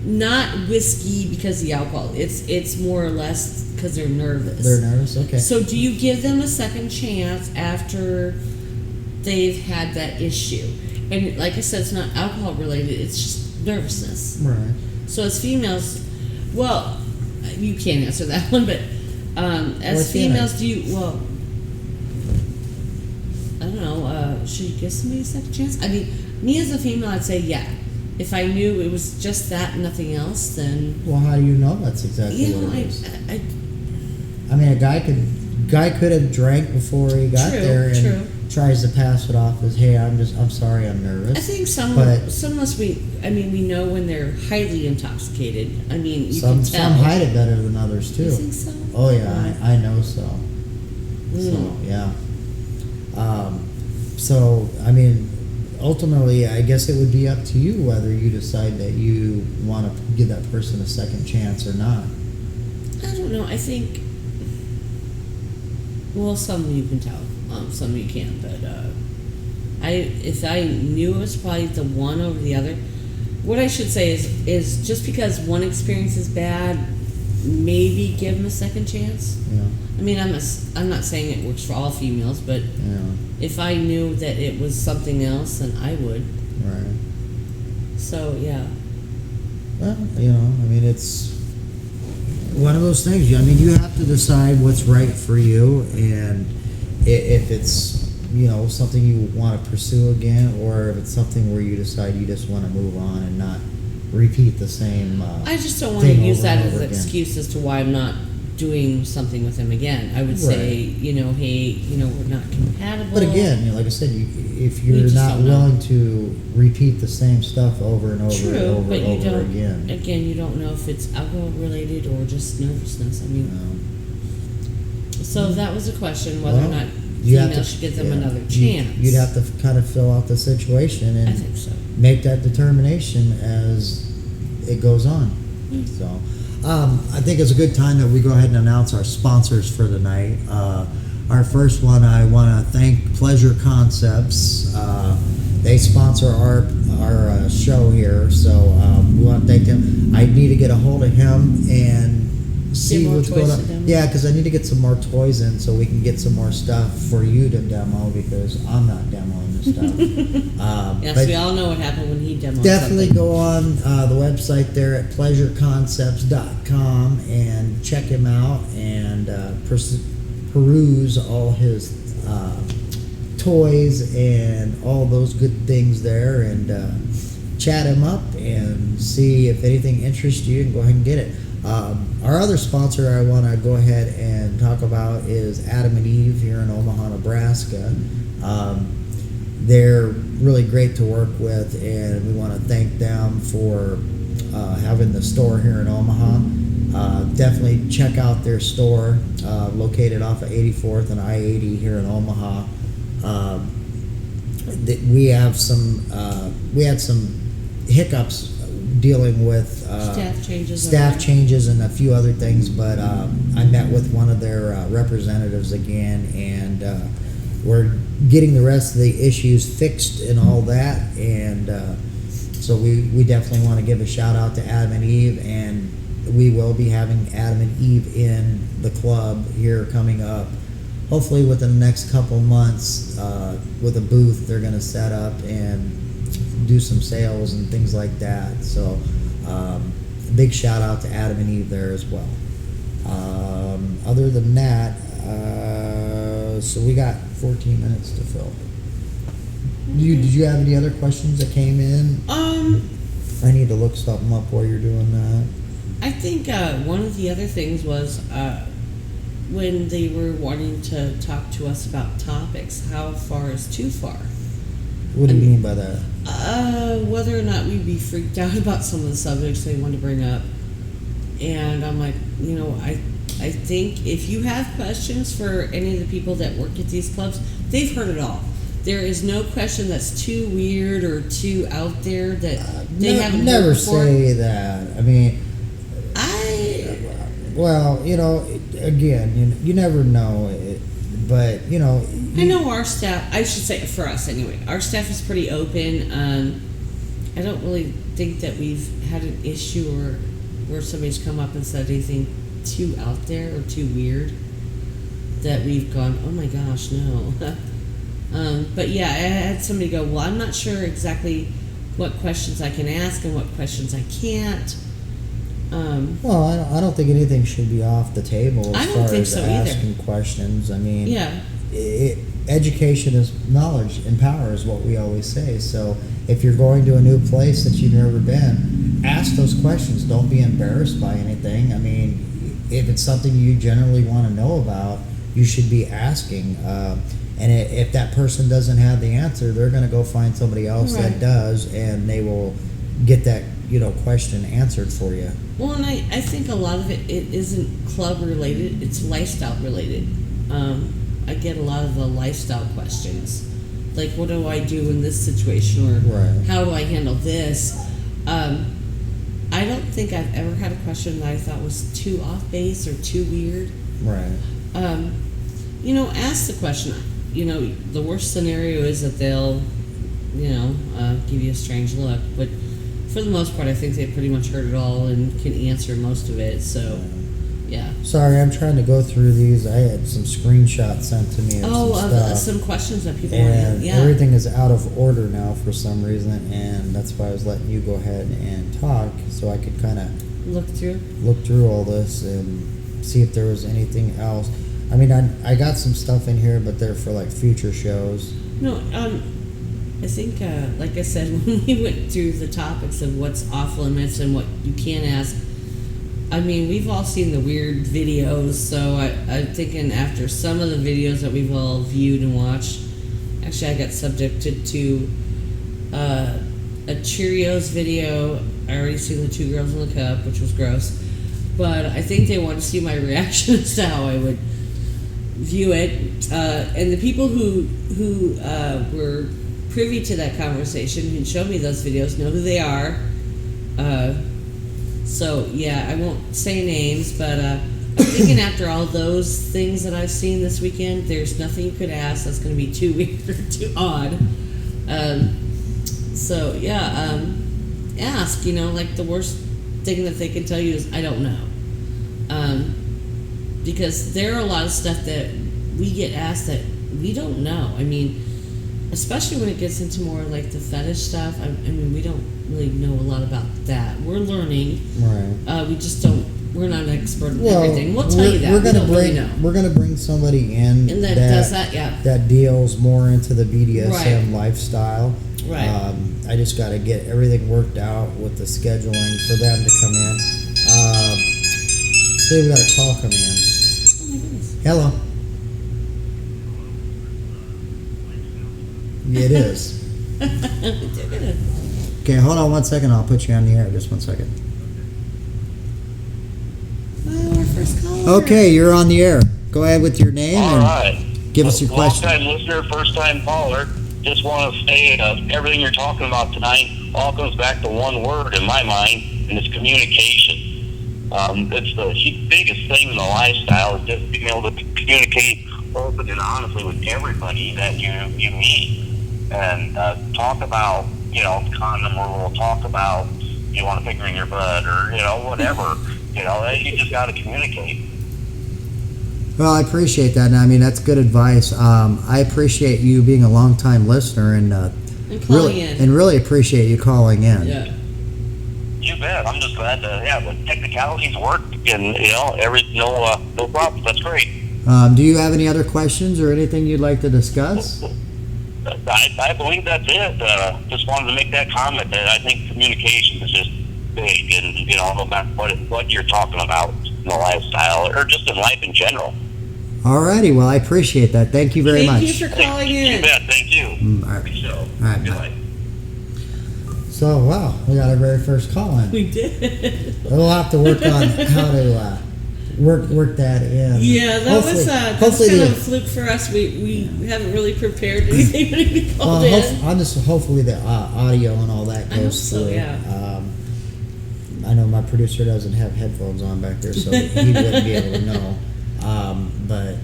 [SPEAKER 4] Not whiskey because of the alcohol. It's more or less because they're nervous.
[SPEAKER 3] They're nervous? Okay.
[SPEAKER 4] So do you give them a second chance after they've had that issue? And like I said, it's not alcohol related. It's just nervousness.
[SPEAKER 3] Right.
[SPEAKER 4] So as females, well, you can't answer that one, but as females, do you, well, I don't know, should you give somebody a second chance? I mean, me as a female, I'd say yeah. If I knew it was just that and nothing else, then,
[SPEAKER 3] Well, how do you know that's exactly what it is? I mean, a guy could have drank before he got
[SPEAKER 4] True,
[SPEAKER 3] there and
[SPEAKER 4] true.
[SPEAKER 3] tries to pass it off as, "Hey, I'm sorry, I'm nervous."
[SPEAKER 4] I think some
[SPEAKER 3] But-
[SPEAKER 4] of us, we know when they're highly intoxicated. I mean, you
[SPEAKER 3] some
[SPEAKER 4] can tell.
[SPEAKER 3] hide it better than others too.
[SPEAKER 4] You think so?
[SPEAKER 3] Oh yeah, I know so. So
[SPEAKER 4] Mm.
[SPEAKER 3] yeah. So I mean, ultimately, I guess it would be up to you whether you decide that you want to give that person a second chance or not.
[SPEAKER 4] I don't know. I think. Well, some you can tell. Some you can't. But if I knew it was probably the one over the other, what I should say is just because one experience is bad, maybe give them a second chance.
[SPEAKER 3] Yeah.
[SPEAKER 4] I mean, I'm not saying it works for all females, but
[SPEAKER 3] Yeah.
[SPEAKER 4] if I knew that it was something else, then I would.
[SPEAKER 3] Right.
[SPEAKER 4] So yeah.
[SPEAKER 3] Well, I mean, it's one of those things. I mean, you have to decide what's right for you, and if it's something you want to pursue again, or if it's something where you decide you just want to move on and not repeat the same.
[SPEAKER 4] I just don't want to
[SPEAKER 3] thing
[SPEAKER 4] use
[SPEAKER 3] over
[SPEAKER 4] that
[SPEAKER 3] and
[SPEAKER 4] as
[SPEAKER 3] over
[SPEAKER 4] an
[SPEAKER 3] again.
[SPEAKER 4] excuse as to why I'm not doing something with him again. I would say, hey, we're not compatible.
[SPEAKER 3] But again, like I said, if you're
[SPEAKER 4] just
[SPEAKER 3] not
[SPEAKER 4] don't know.
[SPEAKER 3] willing to repeat the same stuff over and over
[SPEAKER 4] True,
[SPEAKER 3] and over
[SPEAKER 4] but
[SPEAKER 3] and
[SPEAKER 4] you
[SPEAKER 3] over
[SPEAKER 4] don't.
[SPEAKER 3] again.
[SPEAKER 4] Again, you don't know if it's alcohol related or just nervousness. I mean, so that was a question whether or not females should give them another chance.
[SPEAKER 3] You'd have to kind of fill out the situation
[SPEAKER 4] I
[SPEAKER 3] and
[SPEAKER 4] think so.
[SPEAKER 3] make that determination as it goes on. So, I think it's a good time that we go ahead and announce our sponsors for the night. Our first one, I want to thank Pleasure Concepts. They sponsor our show here, so we want to thank them. I need to get a hold of him and see
[SPEAKER 4] more
[SPEAKER 3] what's
[SPEAKER 4] toys
[SPEAKER 3] going
[SPEAKER 4] to demo.
[SPEAKER 3] on. Yeah, because I need to get some more toys in so we can get some more stuff for you to demo, because I'm not demoing this stuff.
[SPEAKER 4] Yes,
[SPEAKER 3] but
[SPEAKER 4] we all know what happened when he demoed
[SPEAKER 3] definitely
[SPEAKER 4] something.
[SPEAKER 3] go on the website there at pleasureconcepts.com and check him out and peruse all his toys and all those good things there, and chat him up and see if anything interests you and go ahead and get it. Our other sponsor I want to go ahead and talk about is Adam and Eve here in Omaha, Nebraska. They're really great to work with, and we want to thank them for having the store here in Omaha. Definitely check out their store, located off of 84th and I-80 here in Omaha. We had some hiccups dealing with staff changes and a few other things, but I met with one of their representatives again, and we're getting the rest of the issues fixed and all that, and so we definitely want to give a shout out to Adam and Eve, and we will be having Adam and Eve in the club here coming up, hopefully within the next couple months, with a booth they're going to set up and do some sales and things like that. So big shout out to Adam and Eve there as well. Other than that, so we got 14 minutes to fill. Did you have any other questions that came in? I need to look something up while you're doing that.
[SPEAKER 4] I think one of the other things was when they were wanting to talk to us about topics, how far is too far?
[SPEAKER 3] What do you mean by that?
[SPEAKER 4] Whether or not we'd be freaked out about some of the subjects they wanted to bring up. And I'm like, I think if you have questions for any of the people that work at these clubs, they've heard it all. There is no question that's too weird or too out there that they haven't
[SPEAKER 3] never
[SPEAKER 4] heard before.
[SPEAKER 3] say that. I mean, again, you never know it, but
[SPEAKER 4] I know our staff, I should say for us anyway, our staff is pretty open. I don't really think that we've had an issue or where somebody's come up and said anything too out there or too weird that we've gone, oh my gosh, no. But yeah, I had somebody go, well, I'm not sure exactly what questions I can ask and what questions I can't.
[SPEAKER 3] Well, I don't think anything should be off the table
[SPEAKER 4] I
[SPEAKER 3] as
[SPEAKER 4] don't
[SPEAKER 3] far
[SPEAKER 4] think
[SPEAKER 3] as
[SPEAKER 4] so either.
[SPEAKER 3] asking questions. I mean,
[SPEAKER 4] Yeah.
[SPEAKER 3] Education is knowledge and power is what we always say. So if you're going to a new place that you've never been, ask those questions. Don't be embarrassed by anything. I mean, if it's something you generally want to know about, you should be asking. And if that person doesn't have the answer, they're going to go find somebody else
[SPEAKER 4] Right.
[SPEAKER 3] that does, and they will get that question answered for you.
[SPEAKER 4] Well, and I think a lot of it isn't club related, it's lifestyle related. I get a lot of the lifestyle questions. Like, what do I do in this situation? Or
[SPEAKER 3] Right.
[SPEAKER 4] how do I handle this? I don't think I've ever had a question that I thought was too off base or too weird.
[SPEAKER 3] Right.
[SPEAKER 4] Ask the question. The worst scenario is that they'll, give you a strange look. But for the most part, I think they pretty much heard it all and can answer most of it. So, yeah.
[SPEAKER 3] Sorry, I'm trying to go through these. I had some screenshots sent to me of some stuff.
[SPEAKER 4] Some questions that people
[SPEAKER 3] And
[SPEAKER 4] want. Yeah.
[SPEAKER 3] everything is out of order now for some reason, and that's why I was letting you go ahead and talk so I could kind of
[SPEAKER 4] Look through.
[SPEAKER 3] look through all this and see if there was anything else. I mean, I got some stuff in here, but they're for like future shows.
[SPEAKER 4] No, I think, like I said, when we went through the topics of what's off limits and what you can't ask, I mean, we've all seen the weird videos, so I'm thinking after some of the videos that we've all viewed and watched, actually I got subjected to a Cheerios video. I already seen the 2 girls in the cup, which was gross, but I think they want to see my reaction as to how I would view it. And the people who were privy to that conversation and showed me those videos know who they are. So yeah, I won't say names, but I'm thinking after all those things that I've seen this weekend, there's nothing you could ask that's going to be too weird or too odd. So yeah, ask. Like the worst thing that they can tell you is I don't know, because there are a lot of stuff that we get asked that we don't know. I mean, especially when it gets into more like the fetish stuff. I mean, we don't really know a lot about that. We're learning.
[SPEAKER 3] Right.
[SPEAKER 4] We just don't. We're not an expert on everything. We'll tell you that.
[SPEAKER 3] We're gonna
[SPEAKER 4] really know.
[SPEAKER 3] We're gonna bring somebody in
[SPEAKER 4] And that does that, yeah.
[SPEAKER 3] That deals more into the BDSM
[SPEAKER 4] Right.
[SPEAKER 3] lifestyle.
[SPEAKER 4] Right.
[SPEAKER 3] I just got to get everything worked out with the scheduling for them to come in. See, we got a call coming in.
[SPEAKER 4] Oh my goodness.
[SPEAKER 3] Hello. Yeah, it is. Okay, hold on 1 second. I'll put you on the air. Just 1 second.
[SPEAKER 4] Oh, our first caller.
[SPEAKER 3] Okay, you're on the air. Go ahead with your name
[SPEAKER 5] All
[SPEAKER 3] and
[SPEAKER 5] right.
[SPEAKER 3] give us your question.
[SPEAKER 5] Long-time listener, first-time caller. Just want to say everything you're talking about tonight all comes back to one word in my mind, and it's communication. It's the biggest thing in the lifestyle is just being able to communicate open and honestly with everybody that you meet. And talk about, condom rule, talk about you want a finger in your butt or, whatever. You just got to communicate.
[SPEAKER 3] Well, I appreciate that. And I mean, that's good advice. I appreciate you being a long-time listener and
[SPEAKER 4] calling in.
[SPEAKER 3] really appreciate you calling in.
[SPEAKER 4] Yeah.
[SPEAKER 5] You bet. I'm just glad the technicalities work and, no problem. That's great.
[SPEAKER 3] Do you have any other questions or anything you'd like to discuss?
[SPEAKER 5] I believe that's it. Just wanted to make that comment that I think communication is just big, and no matter what you're talking about in the lifestyle or just in life in general.
[SPEAKER 3] Alrighty, well I appreciate that. Thank you very much.
[SPEAKER 4] Thank you for calling in.
[SPEAKER 5] You bet. Thank you.
[SPEAKER 3] All right.
[SPEAKER 5] So,
[SPEAKER 3] All right,
[SPEAKER 5] good
[SPEAKER 3] bye.
[SPEAKER 5] night.
[SPEAKER 3] So wow, we got our very first call in.
[SPEAKER 4] We did.
[SPEAKER 3] We'll have to work on how to work that in.
[SPEAKER 4] Yeah, that was kind of a fluke for us. We haven't really prepared anything when we called in.
[SPEAKER 3] Hopefully the audio and all that goes
[SPEAKER 4] I hope so,
[SPEAKER 3] through.
[SPEAKER 4] yeah.
[SPEAKER 3] I know my producer doesn't have headphones on back there, so he wouldn't be able to know. But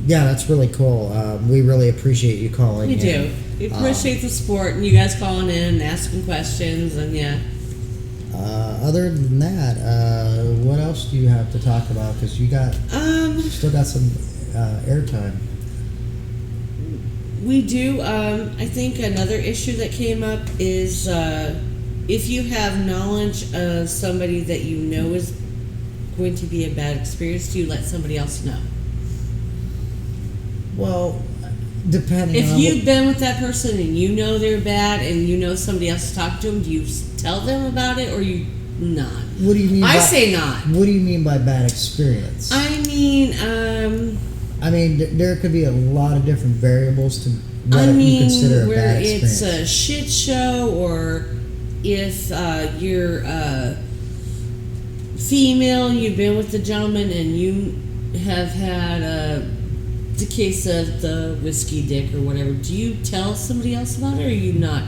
[SPEAKER 3] yeah, that's really cool. We really appreciate you calling in.
[SPEAKER 4] We do. We appreciate the support and you guys calling in and asking questions, and yeah.
[SPEAKER 3] Other than that, what else do you have to talk about? Because you still got some airtime.
[SPEAKER 4] We do. I think another issue that came up is if you have knowledge of somebody that you know is going to be a bad experience, do you let somebody else know?
[SPEAKER 3] Well, depending
[SPEAKER 4] If
[SPEAKER 3] on
[SPEAKER 4] you've been with that person and you know they're bad and you know somebody else to talk to them, do you tell them about it or you not?
[SPEAKER 3] What do you mean?
[SPEAKER 4] I say not.
[SPEAKER 3] What do you mean by bad experience?
[SPEAKER 4] I mean,
[SPEAKER 3] there could be a lot of different variables to what you consider a
[SPEAKER 4] where
[SPEAKER 3] bad experience.
[SPEAKER 4] it's a shit show, or if you're female and you've been with the gentleman and you have had the case of the whiskey dick or whatever, do you tell somebody else about it or are you not?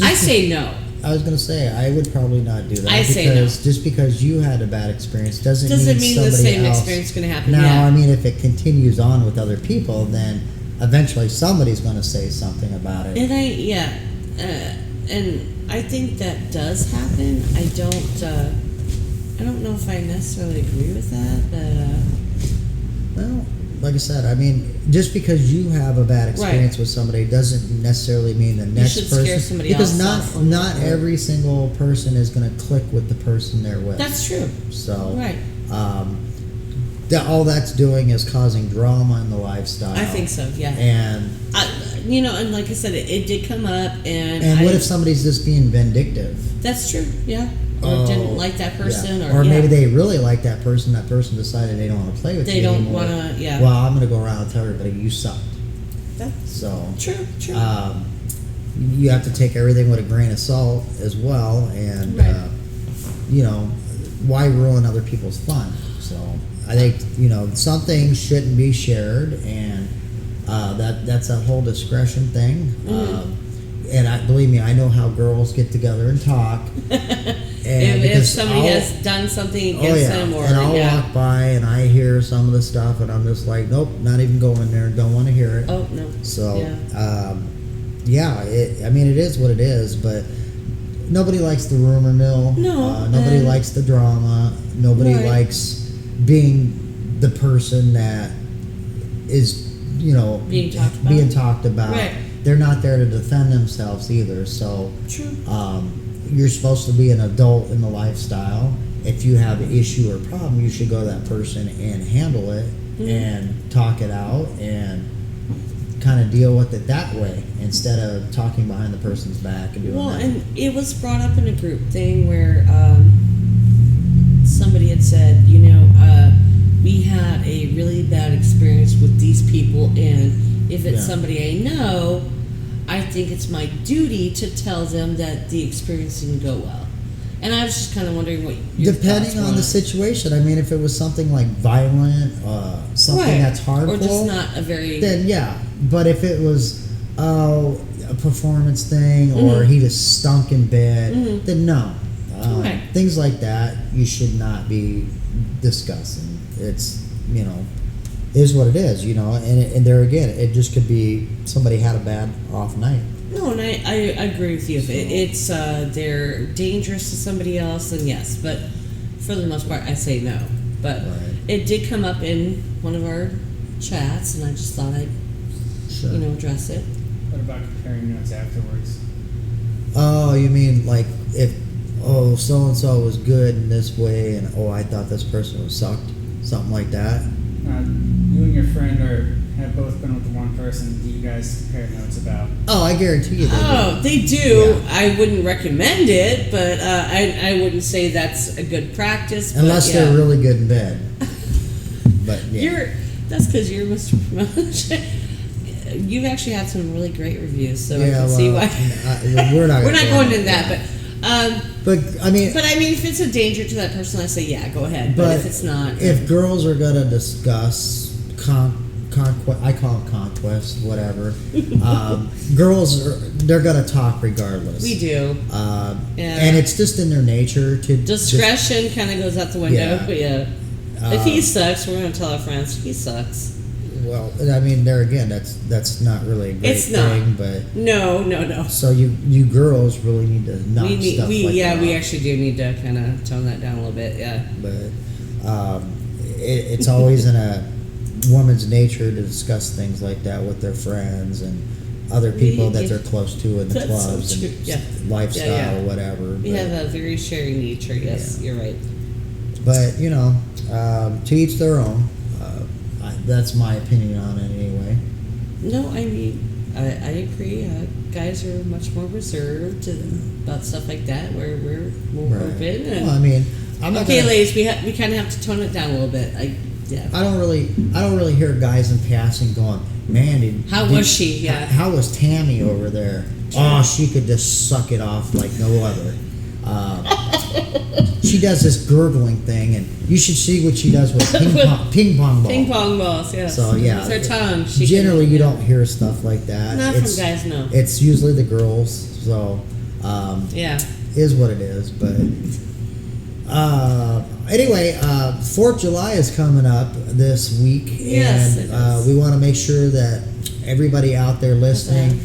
[SPEAKER 4] I say no.
[SPEAKER 3] I was going to say, I would probably not do that.
[SPEAKER 4] I say no.
[SPEAKER 3] Just because you had a bad experience doesn't mean
[SPEAKER 4] the
[SPEAKER 3] somebody
[SPEAKER 4] same
[SPEAKER 3] else.
[SPEAKER 4] experience is going to happen.
[SPEAKER 3] Now,
[SPEAKER 4] yeah.
[SPEAKER 3] I mean, if it continues on with other people, then eventually somebody's going to say something about it.
[SPEAKER 4] And and I think that does happen. I don't know if I necessarily agree with that, but
[SPEAKER 3] Well, like I said, I mean, just because you have a bad experience with somebody doesn't necessarily mean the next
[SPEAKER 4] should
[SPEAKER 3] person.
[SPEAKER 4] scare somebody
[SPEAKER 3] because
[SPEAKER 4] else off.
[SPEAKER 3] not every single person is going to click with the person they're with.
[SPEAKER 4] that's true.
[SPEAKER 3] So,
[SPEAKER 4] Right.
[SPEAKER 3] all that's doing is causing drama in the lifestyle.
[SPEAKER 4] I think so. Yeah.
[SPEAKER 3] And
[SPEAKER 4] and like I said, it did come up, and
[SPEAKER 3] what if somebody's just being vindictive?
[SPEAKER 4] That's true. Yeah. or didn't like that person,
[SPEAKER 3] yeah. or maybe they really like that person. That person decided they don't want to play with you anymore.
[SPEAKER 4] They don't want to. Yeah.
[SPEAKER 3] Well, I'm going to go around and tell everybody you sucked.
[SPEAKER 4] That's
[SPEAKER 3] So
[SPEAKER 4] true.
[SPEAKER 3] you have to take everything with a grain of salt as well, and
[SPEAKER 4] Right.
[SPEAKER 3] Why ruin other people's fun? So I think some things shouldn't be shared, and that's a whole discretion thing.
[SPEAKER 4] Mm-hmm.
[SPEAKER 3] And believe me, I know how girls get together and talk. And
[SPEAKER 4] if somebody has done something against them, or
[SPEAKER 3] and I'll walk by and I hear some of the stuff, and I'm just like, nope, not even going there. Don't want to hear it.
[SPEAKER 4] Oh no.
[SPEAKER 3] So
[SPEAKER 4] Yeah.
[SPEAKER 3] it is what it is, but nobody likes the rumor mill.
[SPEAKER 4] No,
[SPEAKER 3] nobody likes the drama. Nobody
[SPEAKER 4] Right.
[SPEAKER 3] likes being the person that is, being talked about.
[SPEAKER 4] Right.
[SPEAKER 3] They're not there to defend themselves either. So
[SPEAKER 4] True.
[SPEAKER 3] you're supposed to be an adult in the lifestyle. If you have an issue or problem, you should go to that person and handle it and talk it out and kind of deal with it that way, instead of talking behind the person's back and doing that.
[SPEAKER 4] And it was brought up in a group thing where somebody had said, we had a really bad experience with these people, and if it's somebody I know, I think it's my duty to tell them that the experience didn't go well. And I was just kind of wondering what your
[SPEAKER 3] Depending
[SPEAKER 4] thoughts
[SPEAKER 3] on
[SPEAKER 4] were.
[SPEAKER 3] the situation. I mean, if it was something like violent, something
[SPEAKER 4] Right.
[SPEAKER 3] that's harmful,
[SPEAKER 4] or just not a very
[SPEAKER 3] then yeah. But if it was a performance thing, or he just stunk in bed, then no.
[SPEAKER 4] Right.
[SPEAKER 3] Things like that you should not be discussing. It's is what it is, and there again, it just could be somebody had a bad off night.
[SPEAKER 4] No, and I agree with you. If it's they're dangerous to somebody else, then yes. But for the most part, I say no. But
[SPEAKER 3] Right.
[SPEAKER 4] it did come up in one of our chats, and I just thought I'd
[SPEAKER 3] Sure.
[SPEAKER 4] address it.
[SPEAKER 1] What about comparing notes afterwards?
[SPEAKER 3] Oh, you mean like if so and so was good in this way, and I thought this person was sucked, something like that.
[SPEAKER 1] You and your friend have both been with the one person. Do you guys compare notes about?
[SPEAKER 3] Oh, I guarantee you they do.
[SPEAKER 4] Oh, they do.
[SPEAKER 3] Yeah.
[SPEAKER 4] I wouldn't recommend it, but I wouldn't say that's a good practice.
[SPEAKER 3] Unless
[SPEAKER 4] but, yeah.
[SPEAKER 3] they're really good in bed. But yeah.
[SPEAKER 4] That's because you're Mr. Promotion. You've actually had some really great reviews, so I
[SPEAKER 3] Yeah,
[SPEAKER 4] can see why.
[SPEAKER 3] we're not.
[SPEAKER 4] We're not
[SPEAKER 3] gonna
[SPEAKER 4] going
[SPEAKER 3] go
[SPEAKER 4] into that,
[SPEAKER 3] there.
[SPEAKER 4] but
[SPEAKER 3] I mean,
[SPEAKER 4] if it's a danger to that person, I say yeah, go ahead. But if it's not,
[SPEAKER 3] if girls are gonna discuss conquest, I call it conquest, whatever. They're gonna talk regardless.
[SPEAKER 4] we do.
[SPEAKER 3] And it's just in their nature to
[SPEAKER 4] Discretion kind of goes out the window.
[SPEAKER 3] Yeah.
[SPEAKER 4] But yeah, if he sucks, we're gonna tell our friends he sucks.
[SPEAKER 3] Well, I mean, there again, that's not really a great
[SPEAKER 4] It's not.
[SPEAKER 3] thing, but
[SPEAKER 4] No.
[SPEAKER 3] so you girls really need to knock stuff like that
[SPEAKER 4] we
[SPEAKER 3] off.
[SPEAKER 4] actually do need to kind of tone that down a little bit. Yeah.
[SPEAKER 3] But it's always in a woman's nature to discuss things like that with their friends and other people that they're close to in the
[SPEAKER 4] That's so
[SPEAKER 3] clubs
[SPEAKER 4] true.
[SPEAKER 3] and
[SPEAKER 4] Yeah.
[SPEAKER 3] lifestyle
[SPEAKER 4] Yeah.
[SPEAKER 3] or whatever.
[SPEAKER 4] We have a very sharing nature. Yes,
[SPEAKER 3] Yeah.
[SPEAKER 4] you're right.
[SPEAKER 3] But to each their own. That's my opinion on it anyway.
[SPEAKER 4] No, I mean, I agree. Guys are much more reserved about stuff like that, where we're more
[SPEAKER 3] Right.
[SPEAKER 4] open. And,
[SPEAKER 3] Well, I mean, I'm not
[SPEAKER 4] okay,
[SPEAKER 3] gonna,
[SPEAKER 4] ladies, we kind of have to tone it down a little bit.
[SPEAKER 3] I don't really hear guys in passing going, man,
[SPEAKER 4] How was she? Yeah.
[SPEAKER 3] How was Tammy over there? Oh, she could just suck it off like no other. She does this gurgling thing, and you should see what she does with ping pong balls.
[SPEAKER 4] Ping pong balls, yes.
[SPEAKER 3] So yeah,
[SPEAKER 4] With her tongue. She
[SPEAKER 3] generally
[SPEAKER 4] can,
[SPEAKER 3] you don't hear stuff like that.
[SPEAKER 4] Not
[SPEAKER 3] It's-
[SPEAKER 4] from guys, no.
[SPEAKER 3] It's usually the girls. So
[SPEAKER 4] Yeah.
[SPEAKER 3] is what it is. But anyway, 4th of July is coming up this week,
[SPEAKER 4] Yes,
[SPEAKER 3] and
[SPEAKER 4] it is.
[SPEAKER 3] we want to make sure that everybody out there listening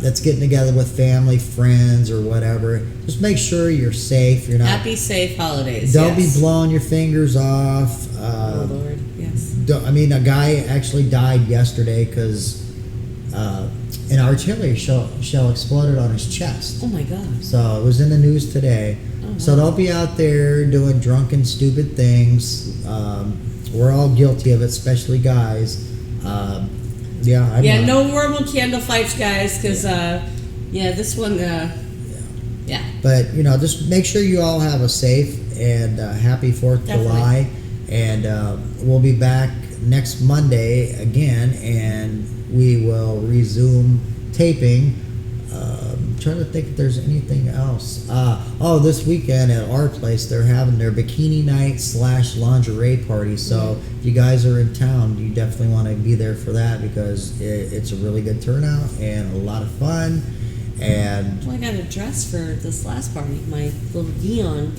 [SPEAKER 3] that's getting together with family, friends, or whatever, just make sure you're safe. You're not.
[SPEAKER 4] Happy, safe holidays.
[SPEAKER 3] Don't
[SPEAKER 4] yes.
[SPEAKER 3] be blowing your fingers off.
[SPEAKER 4] Oh, Lord, yes.
[SPEAKER 3] A guy actually died yesterday because an artillery shell exploded on his chest.
[SPEAKER 4] Oh, my God.
[SPEAKER 3] So it was in the news today.
[SPEAKER 4] Oh,
[SPEAKER 3] So don't be out there doing drunken, stupid things. We're all guilty of it, especially guys.
[SPEAKER 4] No warm candle fights, guys, because, this one, Yeah.
[SPEAKER 3] But just make sure you all have a safe and happy 4th of
[SPEAKER 4] Definitely.
[SPEAKER 3] July, and we'll be back next Monday again, and we will resume taping. Trying to think if there's anything else. This weekend at our place, they're having their bikini night / lingerie party. So if you guys are in town, you definitely want to be there for that, because it's a really good turnout and a lot of fun. And
[SPEAKER 4] Well, I got a dress for this last party, my little neon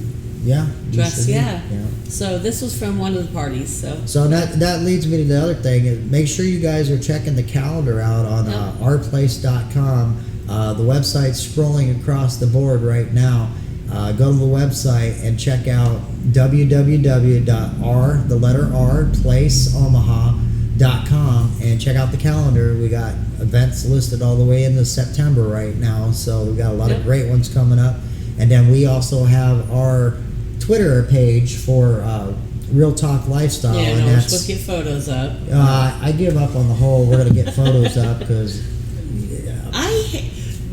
[SPEAKER 3] yeah, you
[SPEAKER 4] dress.
[SPEAKER 3] should be.
[SPEAKER 4] Yeah. So this was from one of the parties. So
[SPEAKER 3] that leads me to the other thing. Is make sure you guys are checking the calendar out on ourplace.com. The website's scrolling across the board right now. Go to the website and check out www.placeomaha.com and check out the calendar. We got events listed all the way into September right now, so we got a lot of great ones coming up. And then we also have our Twitter page for Real Talk Lifestyle.
[SPEAKER 4] yeah,
[SPEAKER 3] and
[SPEAKER 4] no, we're
[SPEAKER 3] that's,
[SPEAKER 4] supposed to get photos up.
[SPEAKER 3] I give up on the whole we're going to get photos up, because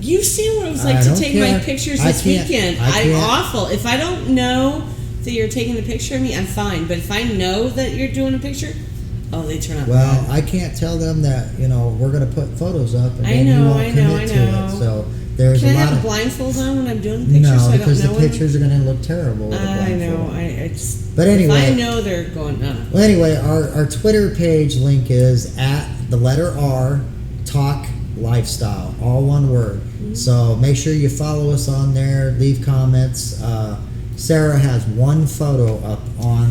[SPEAKER 4] You see what it was
[SPEAKER 3] I
[SPEAKER 4] like to
[SPEAKER 3] don't
[SPEAKER 4] take
[SPEAKER 3] care.
[SPEAKER 4] my pictures
[SPEAKER 3] I
[SPEAKER 4] this
[SPEAKER 3] can't-
[SPEAKER 4] weekend.
[SPEAKER 3] I
[SPEAKER 4] I'm
[SPEAKER 3] can't.
[SPEAKER 4] awful. If I don't know that you're taking a picture of me, I'm fine. But if I know that you're doing a picture, they turn out
[SPEAKER 3] Well,
[SPEAKER 4] bad.
[SPEAKER 3] I can't tell them that we're going to put photos up, and
[SPEAKER 4] I
[SPEAKER 3] then you
[SPEAKER 4] know,
[SPEAKER 3] won't
[SPEAKER 4] I know,
[SPEAKER 3] commit
[SPEAKER 4] I
[SPEAKER 3] to
[SPEAKER 4] know.
[SPEAKER 3] it. So there's
[SPEAKER 4] Can I
[SPEAKER 3] a lot
[SPEAKER 4] have a
[SPEAKER 3] of
[SPEAKER 4] blindfold on when I'm doing the picture so
[SPEAKER 3] no,
[SPEAKER 4] I
[SPEAKER 3] because
[SPEAKER 4] don't
[SPEAKER 3] the
[SPEAKER 4] know when
[SPEAKER 3] pictures are going to look terrible with a
[SPEAKER 4] I know.
[SPEAKER 3] blindfold.
[SPEAKER 4] I just.
[SPEAKER 3] But anyway.
[SPEAKER 4] if I know they're going.
[SPEAKER 3] Well, anyway, our Twitter page link is at the letter R Talk Lifestyle, all one word. So make sure you follow us on there. Leave comments. Sarah has one photo up on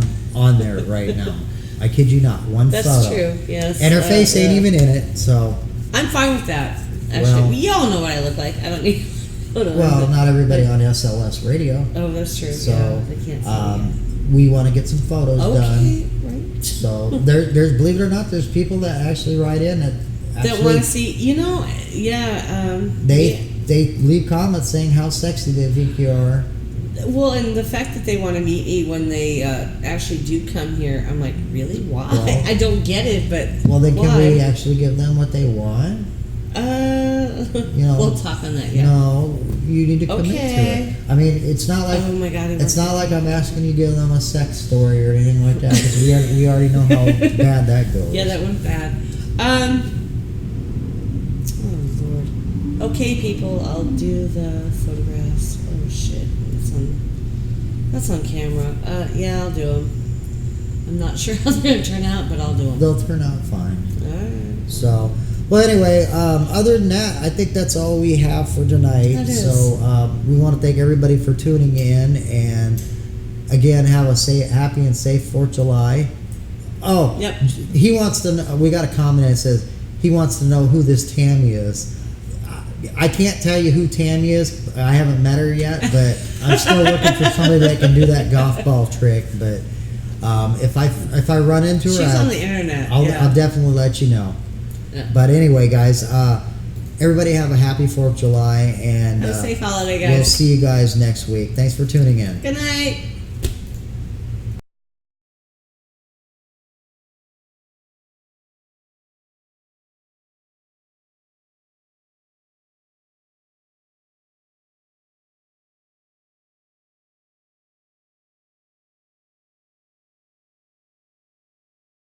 [SPEAKER 3] there right now. I kid you not, one
[SPEAKER 4] That's
[SPEAKER 3] photo.
[SPEAKER 4] true. Yes.
[SPEAKER 3] And her face ain't
[SPEAKER 4] yeah.
[SPEAKER 3] even in it. So
[SPEAKER 4] I'm fine with that. Actually,
[SPEAKER 3] Well-
[SPEAKER 4] y'all know what I look like. I don't need.
[SPEAKER 3] well, not everybody on SLS radio.
[SPEAKER 4] Oh, that's true.
[SPEAKER 3] So
[SPEAKER 4] yeah, they can't see
[SPEAKER 3] we want to get some photos
[SPEAKER 4] me.
[SPEAKER 3] done.
[SPEAKER 4] Okay, right.
[SPEAKER 3] So there's believe it or not, there's people that actually write in that
[SPEAKER 4] That
[SPEAKER 3] actually
[SPEAKER 4] want to see, yeah.
[SPEAKER 3] they leave comments saying how sexy they think you are.
[SPEAKER 4] Well, and the fact that they want to meet me when they actually do come here, I'm like, really? Why?
[SPEAKER 3] Well-
[SPEAKER 4] I don't get it, but
[SPEAKER 3] Well, then can
[SPEAKER 4] why?
[SPEAKER 3] we actually give them what they want?
[SPEAKER 4] We'll talk on that. Yeah.
[SPEAKER 3] No, you need to commit to
[SPEAKER 4] Okay.
[SPEAKER 3] it. I mean, it's not like
[SPEAKER 4] Oh my God!
[SPEAKER 3] it's not like I'm asking you to give them a sex story or anything like that, because we already know how bad that goes.
[SPEAKER 4] Yeah, that went bad. Oh Lord. Okay, people, I'll do the photographs. Oh shit, that's on camera. Yeah, I'll do them. I'm not sure how they're gonna turn out, but I'll do them.
[SPEAKER 3] They'll turn out fine.
[SPEAKER 4] All right.
[SPEAKER 3] So, well, anyway, other than that, I think that's all we have for tonight.
[SPEAKER 4] That is.
[SPEAKER 3] So, we want to thank everybody for tuning in, and again, have a happy and safe 4th of July. Oh,
[SPEAKER 4] Yep.
[SPEAKER 3] he wants to know, we got a comment that says he wants to know who this Tammy is. I can't tell you who Tammy is. I haven't met her yet, but I'm still looking for somebody that can do that golf ball trick. But if I run into her,
[SPEAKER 4] She's on the internet.
[SPEAKER 3] I'll definitely let you know.
[SPEAKER 4] Yeah.
[SPEAKER 3] But anyway, guys, everybody have a happy 4th of July, and
[SPEAKER 4] Have a safe holiday, guys.
[SPEAKER 3] we'll see you guys next week. Thanks for tuning in.
[SPEAKER 4] Good night.